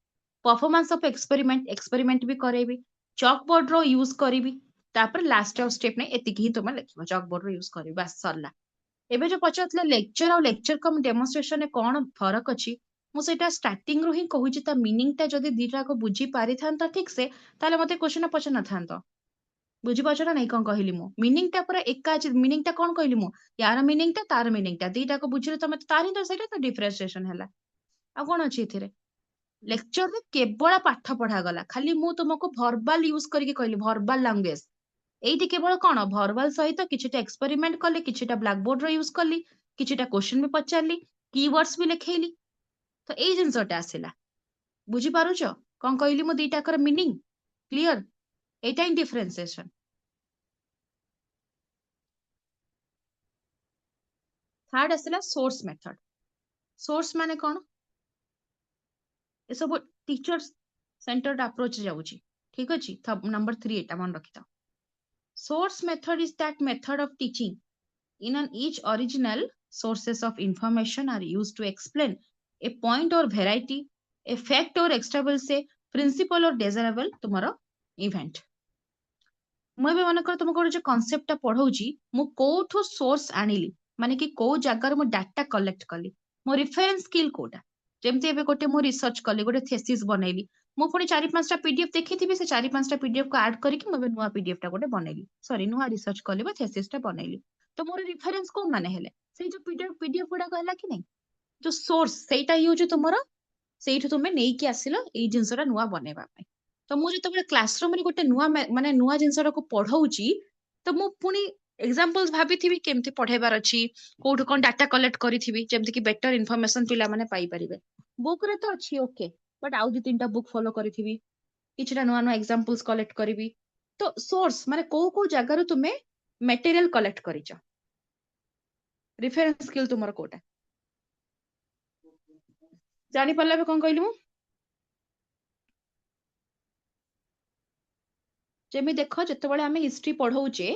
परफॉर्मेंस ऑफ एक्सपेरिमेंट भी करेबी, चॉक बोर्ड रो यूज करीबी, तापर लास्ट स्टेप ने एतिकी ही तुम लिखिबो, चॉक बोर्ड रो यूज करी, बस सरला। एबे जो पचारतले लेक्चर और लेक्चर कम डेमोन्स्ट्रेशन में कौन फरक अछि, ମୁଁ ସେଇଟା ଷ୍ଟାର୍ଟିଂ ରୁ ହିଁ କହୁଛି ତା ମିନିଂ ଟା ଯଦି ଦିଟାକ ବୁଝି ପାରିଥାନ୍ତ ଠିକ ସେ ତାହେଲେ ମତେ କ୍ୱେଶ୍ଚନ ପଚାରି ନଥାନ୍ତ। ବୁଝିପାରୁଛ ନା ନାଇଁ କଣ କହିଲି ମୁଁ? ମିନିଂ ଟା ପୁରା ଏକା ଅଛି। ମିନିଂ ଟା କଣ କହିଲି ମୁଁ? ୟାର ମିନିଂ ଟା ତାର ମିନିଂ ଟା ଦିଟାକ ବୁଝିଲେ ତମେ ତାର ହିଁ ତ ସେଇଟା ତ ଡିଫରେନ୍ସିଏସନ ହେଲା। ଆଉ କଣ ଅଛି ଏଥିରେ? ଲେକ୍ଚରରେ କେବଳ ପାଠ ପଢାଗଲା, ଖାଲି ମୁଁ ତୁମକୁ ଭର୍ବାଲ ୟୁଜ କରିକି କହିଲି, ଭର୍ବାଲ ଲାଙ୍ଗୁଏଜ। ଏଇଠି କେବଳ କଣ ଭର୍ବାଲ ସହିତ କିଛିଟା ଏକ୍ସପେରିମେଣ୍ଟ କଲି, କିଛିଟା ବ୍ଲାକ ବୋର୍ଡ ର ୟୁଜ କଲି, କିଛିଟା କ୍ୱେଶ୍ଚନ ବି ପଚାରିଲି, କିୱାର୍ଡସ ବି ଲେଖେଇଲି। ତ ଏଇ ଜିନିଷଟା ଆସିଲା। ବୁଝିପାରୁଛ କଣ କହିଲି ମୁଁ ଦିଟାକର ମିନିଂ? କ୍ଲିୟର? ଏଇଟା ହିଁ ଡିଫରେନ୍ସିଏସନ। ଥାର୍ଡ ଆସିଲା ସୋର୍ସ ମେଥଡ। ସୋର୍ସ ମାନେ କଣ? ଏସବୁ ଟିଚର ସେଣ୍ଟର୍ଡ ଆପ୍ରୋଚ ଯାଉଛି। ଠିକ ଅଛି, ନମ୍ବର 3 ଏଟା ମନେ ରଖିଥାଅ। Source method is that method of teaching in an each original sources of information are used to explain a point or variety, a fact or establish a principle or desirable तुम्हारा event। ମୁଁ ଏବେ ମନେକର ତୁମକୁ ଗୋଟେ ଯୋଉ concept ଟା ପଢଉଛି, ମୁଁ କୋଉଠୁ ସୋର୍ସ ଆଣିଲି, ମାନେ କି କୋଉ ଜାଗାରୁ ମୁଁ ଡାଟା କଲେକ୍ଟ କଲି, ମୋ ରିଫରେନ୍ସ ସ୍କିଲ୍ କୋଉଟା। ଯେମିତି ଏବେ ଗୋଟେ ମୁଁ ରିସର୍ଚ୍ଚ କଲି, ଗୋଟେଥେସିସ୍ ବନେଇଲି, ମୁଁ ପୁଣି 4-5ଟା ପିଡିଏଫ ଦେଖିଥିବି, ସେ 4-5ଟା ପିଡିଏଫ କୁ ଆଡ କରିକି ମୁଁ ଏବେ ନୂଆ ପିଡିଏଫ ଟା ଗୋଟେ ବନେଇଲି, ସରି ନୂଆ ରିସର୍ଚ୍ଚ କଲି ବା ଥେସିସ୍ ଟା ବନେଇଲି। ତ ମୋର ରିଫରେନ୍ସ କୋଉ ମାନେ ହେଲେ? ସେଇ ଯୋଉ ପିଡିଏଫ ଗୁଡାକ ହେଲା କି ନାଇଁ? ଯୋଉ ସୋର୍ସ ସେଇଟା ହିଁ ହଉଛି ତୁମର, ସେଇଠୁ ତୁମେ ନେଇକି ଆସିଲ ଏଇ ଜିନିଷଟା ନୂଆ ବନେଇବା ପାଇଁ। ତ ମୁଁ ଯେତେବେଳେ କ୍ଲାସରୁମ ରେ ଗୋଟେ ନୂଆ ମାନେ ନୂଆ ଜିନିଷଟାକୁ ପଢଉଛି, ତ ମୁଁ ପୁଣି ଏକ୍ସାମ୍ପଲ୍ସ ଭାବିଥିବି କେମିତି ପଢେଇବାର ଅଛି, କୋଉଠୁ କଣ ଡାଟା କଲେକ୍ଟ କରିଥିବି, ଯେମିତି କି ବେଟର ଇନଫର୍ମେସନ ପିଲାମାନେ ପାଇପାରିବେ। ବୁକ୍ ରେ ତ ଅଛି ଓକେ, ବଟ୍ ଆଉ 2-3ଟା ବୁକ୍ ଫଲୋ କରିଥିବି, କିଛିଟା ନୂଆ ନୂଆ ଏକ୍ସାମ୍ପଲ୍ସ କଲେକ୍ଟ କରିବି। ତ ସୋର୍ସ ମାନେ କୋଉ କୋଉ ଜାଗାରୁ ତୁମେ ମେଟେରିଆଲ କଲେକ୍ଟ କରିଛ, ରିଫରେନ୍ସ ସ୍କିଲ୍ ତୁମର କୋଉଟା? ଜାଣିପାରିଲା ଏବେ କଣ କହିଲି ମୁଁ? ଯେମିତି ଦେଖ, ଯେତେବେଳେ ଆମେ ହିଷ୍ଟ୍ରି ପଢଉଛେ,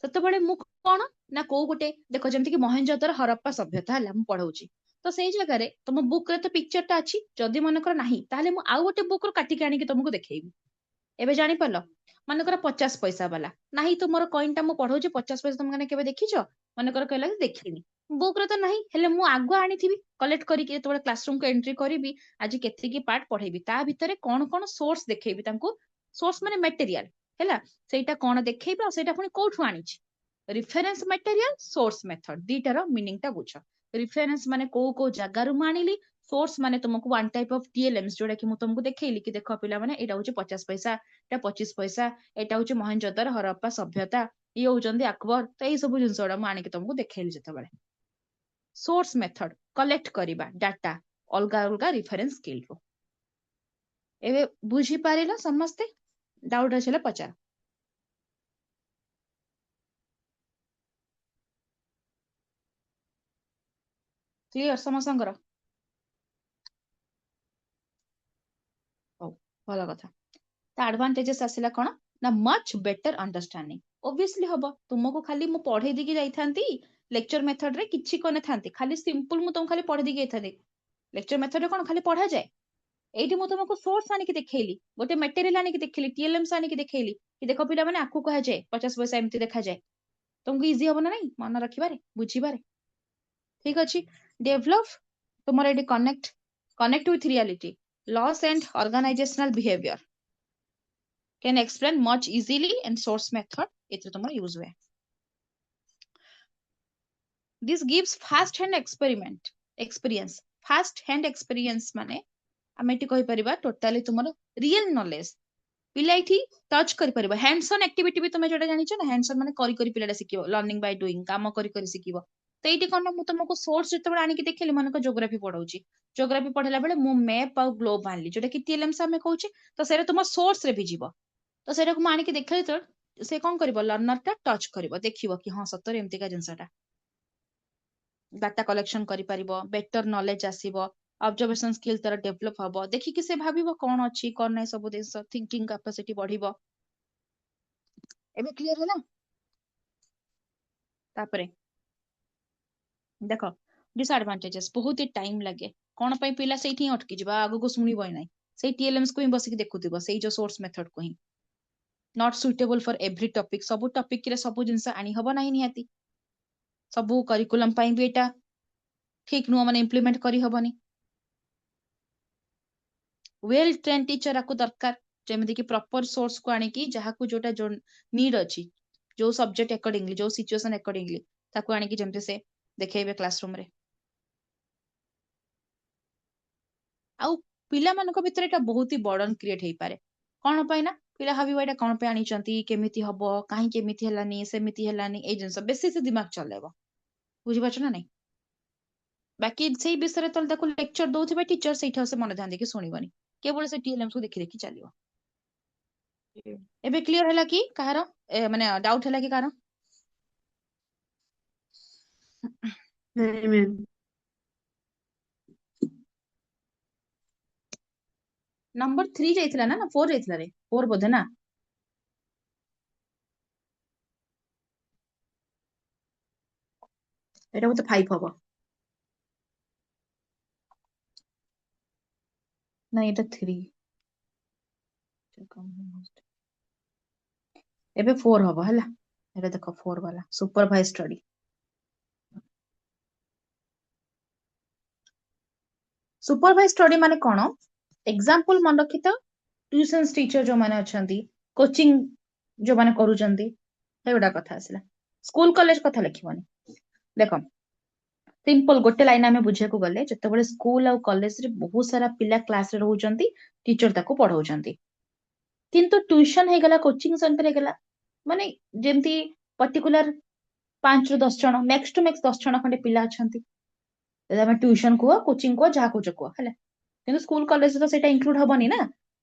ସେତେବେଳେ ମୁଁ କଣ ନା କୋଉ ଗୋଟେ ଦେଖ, ଯେମିତି କି ମହେଞ୍ଜୋଦାରୋ ହରପ୍ପା ସଭ୍ୟତା ହେଲା ମୁଁ ପଢଉଛି, ତ ସେଇ ଜାଗାରେ ତମ ବୁକ୍ ରେ ତ ପିକ୍ଚରଟା ଅଛି, ଯଦି ମନେକର ନାହିଁ ତାହେଲେ ମୁଁ ଆଉ ଗୋଟେ ବୁକ୍ ରୁ କାଟିକି ଆଣିକି ତମକୁ ଦେଖେଇବି। ଏବେ ଜାଣିପାରିଲ? ମନେକର 50 ପଇସା ବାଲା ନାହିଁ, ତୁମର କଏନ ଟା ମୁଁ ପଢଉଛି 50 ପଇସା, ତମେ କେବେ ଦେଖିଛ? ମନେକର କହିଲା କି ଦେଖିନି, ବୁକ୍ ରେ ତ ନାହିଁ, ହେଲେ ମୁଁ ଆଗୁଆ ଆଣିଥିବି କଲେକ୍ଟ କରିକି, ଯେତେବେଳେ କ୍ଲାସରୁମ୍ କୁ ଏଣ୍ଟ୍ରି କରିବି, ଆଜି କେତିକି ପାର୍ଟ ପଢେଇବି, ତା ଭିତରେ କଣ କଣ ସୋର୍ସ ଦେଖେଇବି ତାଙ୍କୁ। ସୋର୍ସ ମାନେ ମେଟେରିଆଲ ହେଲା, ସେଇଟା କଣ ଦେଖେଇବି, ଆଉ ସେଇଟା ପୁଣି କୋଉଠୁ ଆଣିଛି। ରିଫରେନ୍ସ ମେଟେରିଆଲ, ସୋର୍ସ ମେଥଡ, ଦିଟାର ମିନିଂ ଟା ବୁଝ। ରିଫରେନ୍ସ ମାନେ କୋଉ କୋଉ ଜାଗାରୁ ମୁଁ ଆଣିଲି, ସୋର୍ସ ମାନେ ତୁମକୁ ୱାନ୍ ଟାଇପ ଅଫ ଟିଏଲଏମ୍ସ, ଯୋଉଟା କି ମୁଁ ତୁମକୁ ଦେଖେଇଲି କି ଦେଖ ପିଲାମାନେ, ଏଇଟା ହଉଛି 50 ପଇସା, ଏଇଟା 25 ପଇସା, ଏଇଟା ହଉଛି ମହେଞ୍ଜୋଦାରୋ ହରପ୍ପା ସଭ୍ୟତା, ଇଏ ହଉଛନ୍ତି ଆକବର। ତ ଏଇ ସବୁ ଜିନିଷ ଗୁଡା ମୁଁ ଆଣିକି ତମକୁ ଦେଖେଇଲି। ଯେତେବେଳେ ସୋର୍ସ ମେଥଡ କଲେକ୍ଟ କରିବା ଡାଟା ଅଲଗା ଅଲଗା ରିଫରେନ୍ସ ସ୍କିଲ୍ ରୁ। ଏବେ ବୁଝିପାରିଲ ସମସ୍ତେ? ଡାଉଟ୍ ଅଛି ହେଲେ ପଚାର। କ୍ଲିୟର ସମସ୍ତଙ୍କର? ହଉ, ଭଲ କଥା। ତା ଆଡଭାଣ୍ଟେଜେସ୍ ଆସିଲା କଣ ନା ମଚ୍ ବେଟର ଅଣ୍ଡରଷ୍ଟାଣ୍ଡିଂ। ଓବିୟସଲି ହବ, ତୁମକୁ ଖାଲି ମୁଁ ପଢେଇ ଦେଇକି ଯାଇଥାନ୍ତି ଲେକ୍ଚର ମେଥଡ ରେ କିଛି କରିନଥାନ୍ତି, ଖାଲି ସିମ୍ପଲ ମୁଁ ତୁମକୁ ଖାଲି ପଢେଇ ଦେଇକି ଯାଇଥାନ୍ତି। ଲେକ୍ଚର ମେଥଡ ରେ କଣ ଖାଲି ପଢାଯାଏ, ଏଇଠି ମୁଁ ତୁମକୁ ସୋର୍ସ ଆଣିକି ଦେଖେଇଲି, ଗୋଟେ ମେଟେରିଆଲ ଆଣିକି ଦେଖେଇଲି, ଟିଏଲଏମ୍ସ ଆଣିକି ଦେଖେଇଲି କି ଦେଖ ପିଲାମାନେ ଆକୁ କୁହାଯାଏ 50 ପଇସା ଏମିତି ଦେଖାଯାଏ। ତୁମକୁ ଇଜି ହବ ନା ନାଇଁ ମନେ ରଖିବାରେ, ବୁଝିବାରେ? ଠିକ ଅଛି। ଡେଭଲପ ତୁମର ଏଠି connect with reality, laws and organisational behaviour can explain much easily and source method ଏଥିରେ ତମର ୟୁଜ ହୁଏ। This gives first hand experience। first hand experience ମାନେ ଆମେ ଏଠି କହିପାରିବା ଟୋଟାଲି ତୁମର ରିଏଲ ନଲେଜ, ପିଲା ଏଠି ଟଚ୍ କରିପାରିବ। ହ୍ୟାଣ୍ଡସ୍ ଅନ୍ ଆକ୍ଟିଭିଟି ବି ତମେ ଯୋଉଟା ଜାଣିଛ ନା, ହ୍ୟାଣ୍ଡସ୍ ଅନ୍ ମାନେ କରି କରି ପିଲାଟା ଶିଖିବ, ଲର୍ଣ୍ଣିଂ ବାଇ ଡୁଇଂ, କାମ କରି କରି ଶିଖିବ। ତ ଏଇଠି କଣ ମୁଁ ତମକୁ ସୋର୍ସ ଯେତେବେଳେ ଆଣିକି ଦେଖେଇଲି, ମନେକର ଜିଓଗ୍ରାଫି ପଢଉଛି, ଜିଓଗ୍ରାଫି ପଢେଇଲା ବେଳେ ମୁଁ ମ୍ୟାପ ଆଉ ଗ୍ଲୋବ ଆଣିଲି, ଯୋଉଟା କି ଟିଏଲଏମ୍ସ ଆମେ କହୁଛେ, ତ ସେଇଟା ତୁମ ସୋର୍ସ ରେ ବି ଯିବ। ତ ସେଇଟାକୁ ମୁଁ ଆଣିକି ଦେଖେଇଲି, ତ ସେ କଣ କରିବ, ଲର୍ଣ୍ଣର ଟା ଟଚ୍ କରିବ, ଦେଖିବ କି ହଁ ସତରେ ଏମିତିକା ଜିନିଷଟା। ଡାଟା କଲେକ୍ସନ କରିପାରିବ, ବେଟର ନଲେଜ ଆସିବ, ଅବଜର୍ଭେସନ ସ୍କିଲ୍ ତାର ଡେଭଲପ ହବ, ଦେଖିକି ସେ ଭାବିବ କଣ ଅଛି କଣ ନାହିଁ, ସବୁ ଜିନିଷ ଥିଙ୍କିଂ କାପାସିଟି ବଢିବ। ଏବେ କ୍ଲିୟର ହେଲା? ତାପରେ ଦେଖ ଡିସଆଡଭାଣ୍ଟେଜେସ୍, ବହୁତ ହି ଟାଇମ ଲାଗେ, କଣ ପାଇଁ ପିଲା ସେଇଠି ହିଁ ଅଟକି ଯିବା, ଆଗକୁ ଶୁଣିବ ହିଁ ନାହିଁ, ସେଇ ଟିଏଲଏମ୍ସ କୁ ହିଁ ବସିକି ଦେଖୁଥିବ, ସେଇ ଯୋଉ ସୋର୍ସ ମେଥଡ କୁ ହିଁ। Not suitable for every topic, ସବୁ ଟପିକ ରେ ସବୁ ଜିନିଷ ଆଣି ହବ ନାହିଁ ନିହାତି, ସବୁ କରିକୁଲମ ପାଇଁ ବି ଏଇଟା ଠିକ ନୁହଁ, ମାନେ ଇମ୍ପ୍ଲିମେଣ୍ଟ କରିହବନି। ୱେଲ୍ ଟ୍ରେନ୍ ଟିଚର ଆକୁ ଦରକାର, ଯେମିତି କି ପ୍ରପର ସୋର୍ସ କୁ ଆଣିକି ଯାହାକୁ ଯୋଉଟା ନିଡ୍ ଅଛି, ଯୋଉ ସବଜେକ୍ଟ ଆକର୍ଡିଂଲି, ଯୋଉ ସିଚୁଏସନ ଆକର୍ଡିଂଲି ତାକୁ ଆଣିକି ଯେମିତି ସେ ଦେଖେଇବେ କ୍ଲାସରୁମ ରେ। ଆଉ ପିଲାମାନଙ୍କ ଭିତରେ ଏଇଟା ବହୁତ ହି ବର୍ଡନ କ୍ରିଏଟ ହେଇପାରେ। କଣ ପାଇଁ ନା ପିଲା ଭାବିବ ଏଇଟା କଣ ପାଇଁ ଆଣିଛନ୍ତି, କେମିତି ହବ, କାହିଁକି ଏମିତି ହେଲାନି, ସେମିତି ହେଲାନି, ଏଇ ଜିନିଷ ବେଶୀ ସେ ଦିମାଗ ଚଲେଇବ। ବୁଝିପାରୁଛ ନା ନାଇଁ? ବାକି ସେଇ ବିଷୟରେ ଯେତେବେଳେ ତାକୁ ଲେକ୍ଚର ଦଉଥିବେ ଟିଚର, ସେଇଠି ଆଉ ସେ ମନ ଧ୍ୟାନ ଦେଇକି ଶୁଣିବନି, କେବଳ ସେ TLM କୁ ଦେଖି ଦେଖି ଚାଲିବ। ଏବେ କ୍ଲିୟର ହେଲା କି କାହାର ମାନେ ଡାଉଟ ହେଲା କି କାହାର?
ନାଇଁ ମ୍ୟାମ୍।
ନମ୍ବର 3 ଯାଇଥିଲା ନା 4 ଯାଇଥିଲା ରେ? 4 ବୋଧେ ନା? ଏଇଟା ବୋଧେ 5 ହବ। ନାଇଁ ଏଇଟା 3। ଏବେ 4 ହବ ହେଲା। ଏବେ ଦେଖ 4 ବାଲା ସୁପରଭାଇଜ ଷ୍ଟଡି। ସୁପରଭାଇଜ ଷ୍ଟଡି ମାନେ କଣ? ଏକ୍ସାମ୍ପଲ ମନେ ରଖିଥାଅ, ଟ୍ୟୁସନ ଟିଚର ଯୋଉମାନେ ଅଛନ୍ତି, କୋଚିଂ ଯୋଉମାନେ କରୁଛନ୍ତି, ସେଗୁଡା କଥା ଆସିଲା। ସ୍କୁଲ କଲେଜ କଥା ଲେଖିବନି। ଦେଖ ସିମ୍ପଲ ଗୋଟେ ଲାଇନ ଆମେ ବୁଝିବାକୁ ଗଲେ, ଯେତେବେଳେ ସ୍କୁଲ ଆଉ କଲେଜରେ ବହୁତ ସାରା ପିଲା କ୍ଲାସରେ ରହୁଛନ୍ତି, ଟିଚର ତାକୁ ପଢଉଛନ୍ତି। କିନ୍ତୁ ଟ୍ୟୁସନ ହେଇଗଲା, କୋଚିଂ ସେଣ୍ଟର ହେଇଗଲା, ମାନେ ଯେମିତି ପର୍ଟିକୁଲାର 5 ରୁ 10 ଜଣ, ମ୍ୟାକ୍ସ ଟୁ ମ୍ୟାକ୍ସ 10 ଜଣ ଖଣ୍ଡେ ପିଲା ଅଛନ୍ତି। ଯଦି ଆମେ ଟ୍ୟୁସନ କୁହ, କୋଚିଂ କୁହ, ଯାହା କହୁଛ କୁହ ହେଲା। କିନ୍ତୁ ସ୍କୁଲ କଲେଜରେ ତ ସେଇଟା ଇନକ୍ଲୁଡ ହବନି ନା।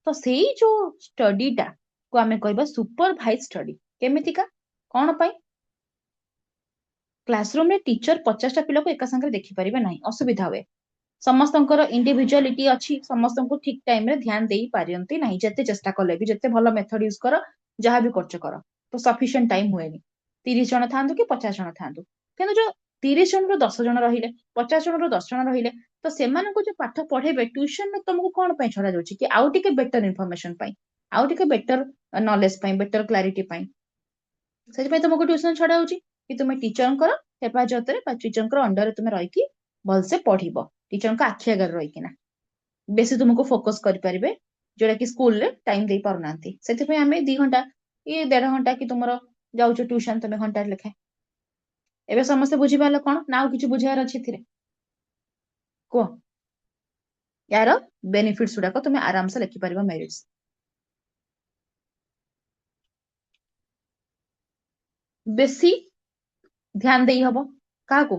ତ ସେଇ ଯୋଉ ଷ୍ଟଡିଟା କୁ ଆମେ କହିବା ସୁପରଭାଇଜ ଷ୍ଟଡି। କେମିତିକା? କଣ ପାଇଁ? କ୍ଲାସରୁମରେ ଟିଚର 50ଟା ପିଲାକୁ ଏକା ସାଙ୍ଗରେ ଦେଖିପାରିବେ ନାହିଁ, ଅସୁବିଧା ହୁଏ। ସମସ୍ତଙ୍କର ଇଣ୍ଡିଭିଜୁଆଲିଟି ଅଛି, ସମସ୍ତଙ୍କୁ ଠିକ ଟାଇମରେ ଧ୍ୟାନ ଦେଇ ପାରନ୍ତି ନାହିଁ, ଯେତେ ଚେଷ୍ଟା କଲେ ବି, ଯେତେ ଭଲ ମେଥଡ ୟୁଜ କର, ଯାହା ବି କରୁଛ କର, ତ ସଫିସିଏଣ୍ଟ ଟାଇମ ହୁଏନି। 30 ଜଣ ଥାନ୍ତୁ କି 50 ଜଣ ଥାନ୍ତୁ, କିନ୍ତୁ ଯୋଉ 30 ଜଣରୁ 10 ଜଣ ରହିଲେ, 50 ଜଣରୁ 10 ଜଣ ରହିଲେ, ତ ସେମାନଙ୍କୁ ଯୋଉ ପାଠ ପଢେଇବେ ଟ୍ୟୁସନରେ ତମକୁ କଣ ପାଇଁ ଛଡା ଯାଉଛି କି? ଆଉ ଟିକେ ବେଟର ଇନଫର୍ମେସନ ପାଇଁ, ଆଉ ଟିକେ ବେଟର ନଲେଜ ପାଇଁ, ବେଟର କ୍ଲାରିଟି ପାଇଁ। ସେଥିପାଇଁ ତମକୁ ଟ୍ୟୁସନ ଛଡା ହଉଛି କି ତୁମେ ଟିଚରଙ୍କର ହେଫାଜତରେ ବା ଟିଚରଙ୍କର ଅଣ୍ଡରରେ ତୁମେ ରହିକି ଭଲସେ ପଢିବ, ଟିଚରଙ୍କ ଆଖି ଆଗରେ ରହିକିନା ବେଶୀ ତୁମକୁ ଫୋକସ କରିପାରିବେ, ଯୋଉଟା କି ସ୍କୁଲରେ ଟାଇମ ଦେଇ ପାରୁନାହାନ୍ତି। ସେଥିପାଇଁ ଆମେ 2 ଘଣ୍ଟା କି 1.5 ଘଣ୍ଟା କି ତୁମର ଯାଉଛ ଟ୍ୟୁସନ, ତମେ ଘଣ୍ଟାରେ ଲେଖେ। ଏବେ ସମସ୍ତେ ବୁଝିପାରିଲ କଣ ନା ଆଉ କିଛି ବୁଝିବାର ଅଛି ଏଥିରେ? କୁହ। ୟାର ବେନିଫିଟ୍ସ ଗୁଡାକ ତୁମେ ଆରାମସେ ଲେଖିପାରିବ, ମେରିଟ୍ସ। ବେଶୀ ଧ୍ୟାନ ଦେଇ ହବ କାହାକୁ?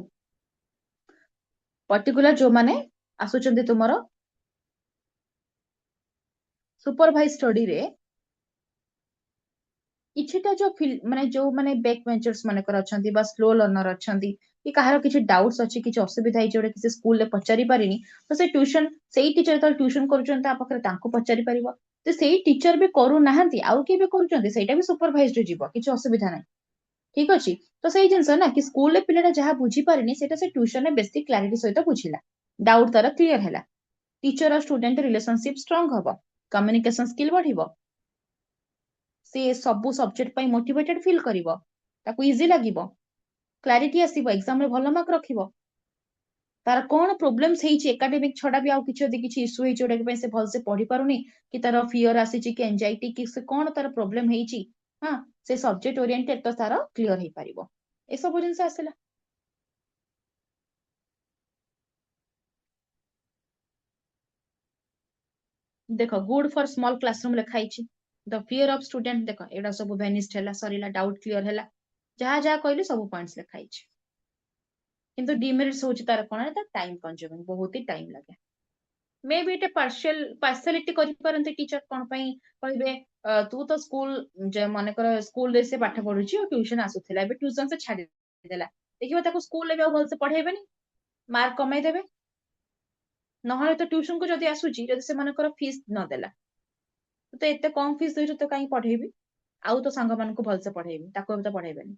ପର୍ଟିକୁଲାର ଯୋଉମାନେ ଆସୁଛନ୍ତି ତୁମର ସୁପରଭାଇଜ ଷ୍ଟଡିରେ, କିଛିଟା ଯୋଉମାନେ ବେକ୍ ବେଞ୍ଚର୍ସ ମାନଙ୍କର ଅଛନ୍ତି ବା ସ୍ଲୋ ଲର୍ନର ଅଛନ୍ତି, କି କାହାର କିଛି ଡାଉଟ୍ସ ଅଛି, କିଛି ଅସୁବିଧା ହେଇଛି ଯୋଉଟା କି ସେ ସ୍କୁଲରେ ପଚାରି ପାରିନି, ତ ସେ ଟ୍ୟୁସନ, ସେଇ ଟିଚର ଯେତେବେଳେ ଟ୍ୟୁସନ କରୁଛନ୍ତି ତା ପାଖରେ ତାଙ୍କୁ ପଚାରି ପାରିବ। ତ ସେଇ ଟିଚର ବି କରୁନାହାନ୍ତି, ଆଉ କିଏ ବି କରୁଛନ୍ତି, ସେଇଟା ବି ସୁପରଭାଇଜରେ ଯିବ, କିଛି ଅସୁବିଧା ନାହିଁ। ଠିକ ଅଛି? ତ ସେଇ ଜିନିଷ ନା କି ସ୍କୁଲରେ ପିଲାଟା ଯାହା ବୁଝିପାରିନି, ସେଇଟା ସେ ଟ୍ୟୁସନରେ ବେଶୀ କ୍ଲାରିଟି ସହିତ ବୁଝିଲା, ଡାଉଟ ତାର କ୍ଲିୟର ହେଲା, ଟିଚର ଆଉ ଷ୍ଟୁଡେଣ୍ଟ ରିଲେସନସିପ ଷ୍ଟ୍ରଙ୍ଗ ହବ, କମ୍ୟୁନିକେସନ ସ୍କିଲ ବଢିବ, ସେ ସବୁ ସବଜେକ୍ଟ ପାଇଁ ମୋଟିଭେଟେଡ ଫିଲ୍ କରିବ, ତାକୁ ଇଜି ଲାଗିବ, କ୍ଲାରିଟି ଆସିବ, ଏକ୍ସାମରେ ଭଲ ମାର୍କ ରଖିବ। ତାର କଣ ପ୍ରୋବ୍ଲେମ୍ସ ହେଇଛି ଏକାଡେମିକ ଛଡା ବି, ଆଉ କିଛି ଯଦି କିଛି ଇସ୍ୟୁ ହେଇଛି ଯୋଉଟା ପାଇଁ ସେ ଭଲସେ ପଢି ପାରୁନି, କି ତାର ଫିୟର ଆସିଛି, କି ଏନଜାଇଟି, କି ସେ କଣ ତାର ପ୍ରୋବ୍ଲେମ ହେଇଛି, ହଁ, ସେ ସବଜେକ୍ଟ ଓରିଏଣ୍ଟେଡ ତ ତାର କ୍ଲିୟର ହେଇପାରିବ। ଏସବୁ ଜିନିଷ ଆସିଲା। ଦେଖ, ଗୁଡ ଫର ସ୍ମଲ କ୍ଲାସରୁମ ଲେଖା ହେଇଛି। ଦ ଫିୟର ଅଫ ଷ୍ଟୁଡେଣ୍ଟ, ଦେଖ ଏଇଟା ସବୁ ଭେନିସ୍ଡ ହେଲା, ସରିଲା, ଡାଉଟ କ୍ଲିୟର ହେଲା, ଯାହା ଯାହା କହିଲି ସବୁ ପଏଣ୍ଟସ ଲେଖା ହେଇଛି। କିନ୍ତୁ ଡିମେରିଟ୍ସ ହଉଛି ତାର କଣ? ଏଟା ଟାଇମ କନଜ୍ୟୁମିଂ, ବହୁତ ହି ଟାଇମ ଲାଗେ। ମେ ବି ଏଟା ପାର୍ସିଆଲିଟି କରିପାରନ୍ତି ଟିଚର, କଣ ପାଇଁ କହିବେ ତୁ ତ ସ୍କୁଲ, ମନେକର ସ୍କୁଲରେ ସେ ପାଠ ପଢୁଛି ଆଉ ଟ୍ୟୁସନ ଆସୁଥିଲା, ଏବେ ଟ୍ୟୁସନ ସେ ଛାଡିଦେଲା, ଦେଖିବ ତାକୁ ସ୍କୁଲରେ ବି ଆଉ ଭଲସେ ପଢେଇବେନି, ମାର୍କ କମେଇଦେବେ। ନହେଲେ ତ ଟ୍ୟୁସନକୁ ଯଦି ଆସୁଛି, ଯଦି ସେମାନଙ୍କର ଫିସ୍ ନଦେଲା, ତ ଏତେ କମ ଫିସ୍ ଦେଇଛୁ ତ କାହିଁ ପଢେଇବି, ଆଉ ତ ସାଙ୍ଗମାନଙ୍କୁ ଭଲସେ ପଢେଇବି, ତାକୁ ଏବେ ତ ପଢେଇବେନି।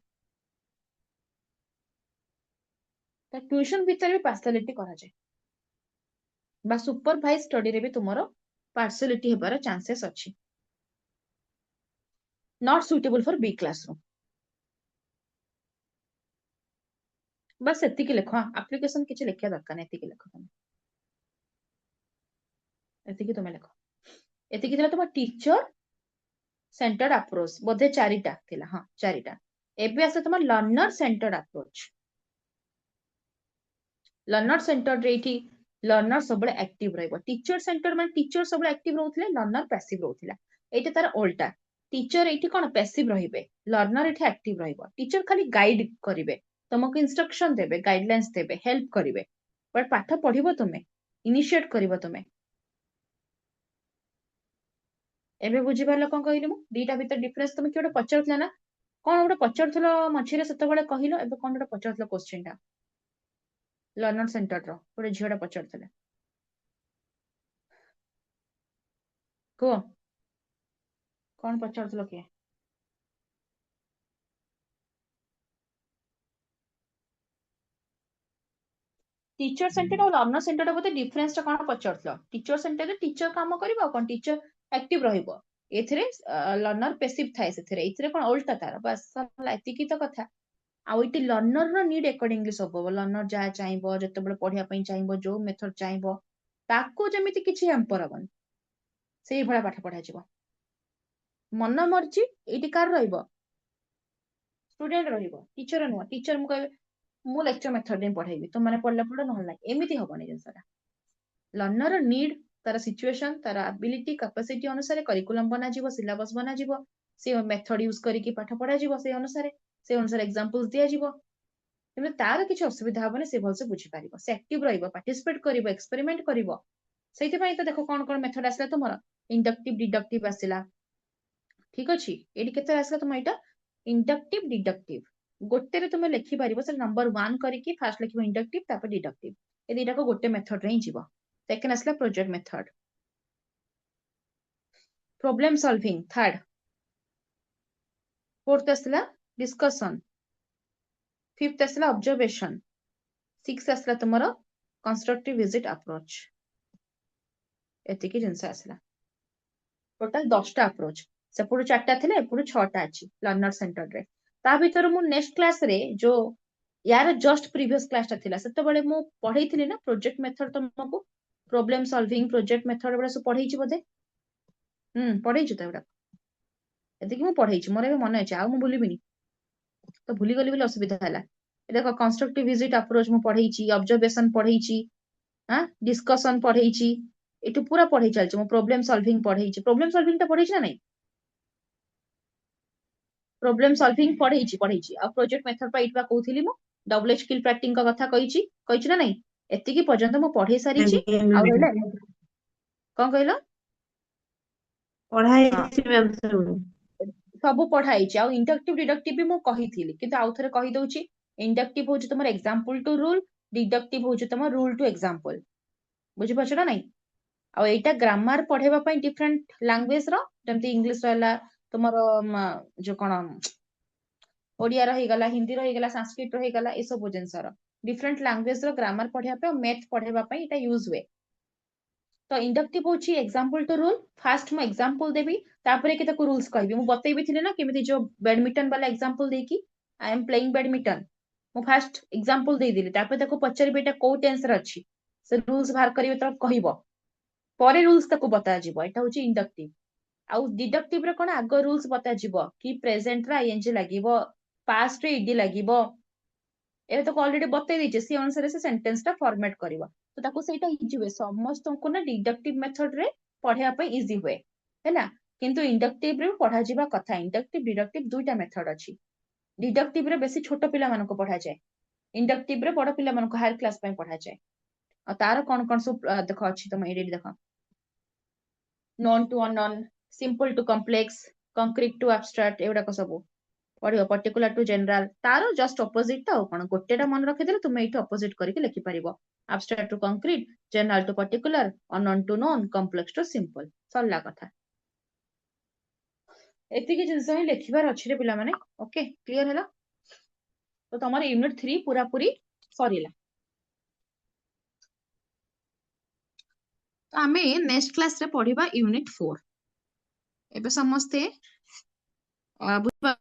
ଟ୍ୟୁସନ ଭିତରେ ବି ପାର୍ସିଆଲିଟି କରାଯାଏ, ବା ସୁପରଭାଇଜ ଷ୍ଟଡିରେ ବି ତୁମର ପାର୍ସିଆଲିଟି ହେବାର ଚାନ୍ସେସ୍ ଅଛି। Not suitable for big classroom. ବାସ୍ ଏତିକି ଲେଖ, ଆପ୍ଲିକେସନ କିଛି ଲେଖିବା ଦରକାର ନାହିଁ, ଏତିକି ଲେଖ ତମେ, ଏତିକି ତୁମେ ଲେଖ। ଏତିକି ଥିଲା ତମ ଟିଚର ସେଣ୍ଟର୍ଡ ଆପ୍ରୋଚ ବୋଧେ 4ଟା ଥିଲା ହଁ 4ଟା ଏବେ ଆସେ ତମ learner centred approach learner centred ରେ ଏଇଠି ଲର୍ନର ସବୁବେଳେ ଆକ୍ଟିଭ ରହିବ टीचर सेंटर ମାନେ टीचर ସବୁବେଳେ ଆକ୍ଟିଭ ରହୁଥିଲେ ଲର୍ନର ପାସିଭ ରହୁଥିଲା ଏଇଟା ତାର ଓଲଟା टीचर ଏଇଠି କଣ ପାସିଭ ରହିବେ ଲର୍ନର ଏଠି ଆକ୍ଟିଭ ରହିବ टीचर ଖାଲି ଗାଇଡ କରିବେ ତମକୁ ଇନଷ୍ଟ୍ରକ୍ସନ ଦେବେ ଗାଇଡଲାଇନ୍ସ ଦେବେ ହେଲ୍ପ କରିବେ ବଟ ପାଠ ପଢିବ ତୁମେ ଇନିସିଏଟ କରିବ ତୁମେ ଏବେ ବୁଝିପାରିଲ କଣ କହିଲି ମୁଁ ଦିଟା ଭିତରେ ଡିଫରେନ୍ସ ତମେ କିଏ ଗୋଟେ ପଚାରୁଥିଲା ନା କଣ ଗୋଟେ ପଚାରୁଥିଲ ମଝିରେ ସେତେବେଳେ କହିଲ ଏବେ କଣ ଗୋଟେ ପଚାରୁଥିଲ କ୍ୱେଶ୍ଚିନ୍ ଟା ଲର୍ନର ସେଣ୍ଟର ର ଗୋଟେ ଝିଅଟା ପଚାରୁଥିଲା କୁହ କଣ ପଚାରୁଥିଲ କିଏ टीचर सेंटर और लर्नर सेंटर बोधे डिफरेंस टा कौन पचारुथिल टीचर सेंटर रे टीचर काम करिवो कोन टीचर एक्टिव रहिबो एथिरे लर्नर पैसिव थाए सेथिरे एथिरे कोन उल्टा तार बस सरला एतिकी तो कथा आ इटी लर्नर रो नीड अकॉर्डिंगली सब लर्नर जा चाहबो जते बळे पढिया पई चाहबो जो मेथड चाहबो ताको जेमिति किछि हैम्पर हबन सेही भळा पाठ पढा जिवो मन मर्जी एटी कार रहिबो स्टूडेंट रहिबो टीचर नुवा टीचर मु कहबे मु लेक्चर मेथड रे पढाइबी तुम माने पढला पढ न होला एमिति हबनी जिंसटा लर्नर नीड तार सिचुएशन तार एबिलिटी कैपेसिटी अनुसार करिकुलम बना जिवो सिलेबस बना जिवो से मेथड यूज करिकि पाठ पढा जिवो से अनुसार एग्जांपल्स दिया जिवो किंतु तार किछि असुविधा हबनी से भलसे बुझी पारिबो से एक्टिव रहिबो पार्टिसिपेट करिवो एक्सपेरिमेंट करिवो सेति पई तो देखो कोन कोन मेथड आसला तुमरो इंडक्टिव डिडक्टिव आसिला ठीक अछि एडी केते आसला तुम एटा इंडक्टिव डिडक्टिव गोटे रे तुम लिखि पारिबो से नंबर 1 करिकि फास्ट लिखिबो इंडक्टिव तापर डिडक्टिव ए दुटा को गोटे मेथड रे ही जीवो सेकंड आसला project method problem solving third fourth आसला डिस्कशन फिफ्थ आसला ऑब्जर्वेशन सिक्स आसला तुमरो कंस्ट्रक्टिव विजिट अप्रोच एतिकी जिंस आसला टोटल 10टा अप्रोच सेपुडु 4टा थिले एपुडु 6टा अछि लर्नर सेंटर रे ता भीतर मु नेक्स्ट क्लास रे जो यार जस्ट प्रीवियस क्लास टा थिला सेते बळे मु पढैथिली ना प्रोजेक्ट मेथड तुमको प्रॉब्लम सॉल्विंग प्रोजेक्ट मेथड बळे सब पढैछि बोधे पढैछु त एटा एतिकी मु पढैछि मोर ए मन अछि आ मु भूलिबिनी तो भूली गली बोली असुविधा हला ए देखो कंस्ट्रक्टिव विजिट अप्रोच मु पढैछि ऑब्जर्वेशन पढैछि हां डिस्कशन पढैछि एटू पूरा पढै चलछि मु प्रॉब्लम सॉल्विंग ता पढैछि ना नहीं प्रॉब्लम सॉल्विंग पढैछि आ प्रोजेक्ट मेथड पा इटवा कहउथिली मु डबल स्किल प्रैक्टिस का कथा कहिछि ना नहीं एतिकी पर्यंत मु पढै सारिछि आ रहला कोन कहलो
पढ़ाई
हां
मैम सब
सब पढाइछि आ इंडक्टिव डिडक्टिव भी मु कहिथिली किंतु आउ थरे कहि दउछि इंडक्टिव होछि तमर एग्जांपल टू रूल डिडक्टिव होछि तमर रूल टू एग्जांपल बुझि पछ ना नहीं आ एटा ग्रामर पढेबा पई डिफरेंट लैंग्वेज रो जेमति इंग्लिश रहला तमर जो कोन ओडिया रही गला हिंदी रही गला संस्कृत रही गला ए सब जिंसर डिफरेंट लैंग्वेज रो ग्रामर पढिया पे मैथ पढेबा पई एटा यूज हुए तो इंडक्टिव होची एग्जांपल टू रूल फास्ट मु एग्जांपल देबी तापरे के ताको रूल्स कहबी मु बतैबी थिले ना केमिति जो बैडमिंटन वाला एग्जांपल देकी आई एम प्लेइंग बैडमिंटन मु फास्ट एग्जांपल दे दिली तापरे ताको पचारिबे एटा को टेंस रे अछि से रूल्स बाहर करिवे त कहइबो परे रूल्स ताको बता जिवो एटा होची इंडक्टिव आउ डिडक्टिव रे कोन आगो रूल्स बता जिवो कि प्रेजेंट रे आईएनजी लागिवो पास्ट रे ईडी लागिवो ए तो ऑलरेडी बतै दैछे सी अनुसार से सेंटेंस टा फॉर्मेट करिवो तो ताको सेटा इजी हुए समस्त को ना डिडक्टिव मेथड रे पढिया पई इजी हुए हैला किंतु इंडक्टिव रे पढा जिबा कथा इंडक्टिव डिडक्टिव दुईटा मेथड अछि डिडक्टिव रे बेसी छोट पिला मानको पढा जाय इंडक्टिव रे बड़ पिला मानको हायर क्लास पई पढा जाय आ तार कोन कोन सब देखो अछि तुम एडी देखो known to unknown simple to complex concrete to abstract एवडा को सब पढ़ियो पर्टिकुलर टू जनरल तारो जस्ट ऑपोजिट ता कोन गोटेटा मन रखि देले तुम एठी ऑपोजिट करके लिखि परिबो abstract to concrete general to particular unknown to known complex to simple सरला कथा एतिकी जिंस ही लिखिबार अछि रे पिला माने ओके क्लियर हैला तो तमर यूनिट 3 पूरा पूरी सरीला तो आमे नेक्स्ट क्लास रे पढिबा यूनिट 4 एबे समस्ते बुझबा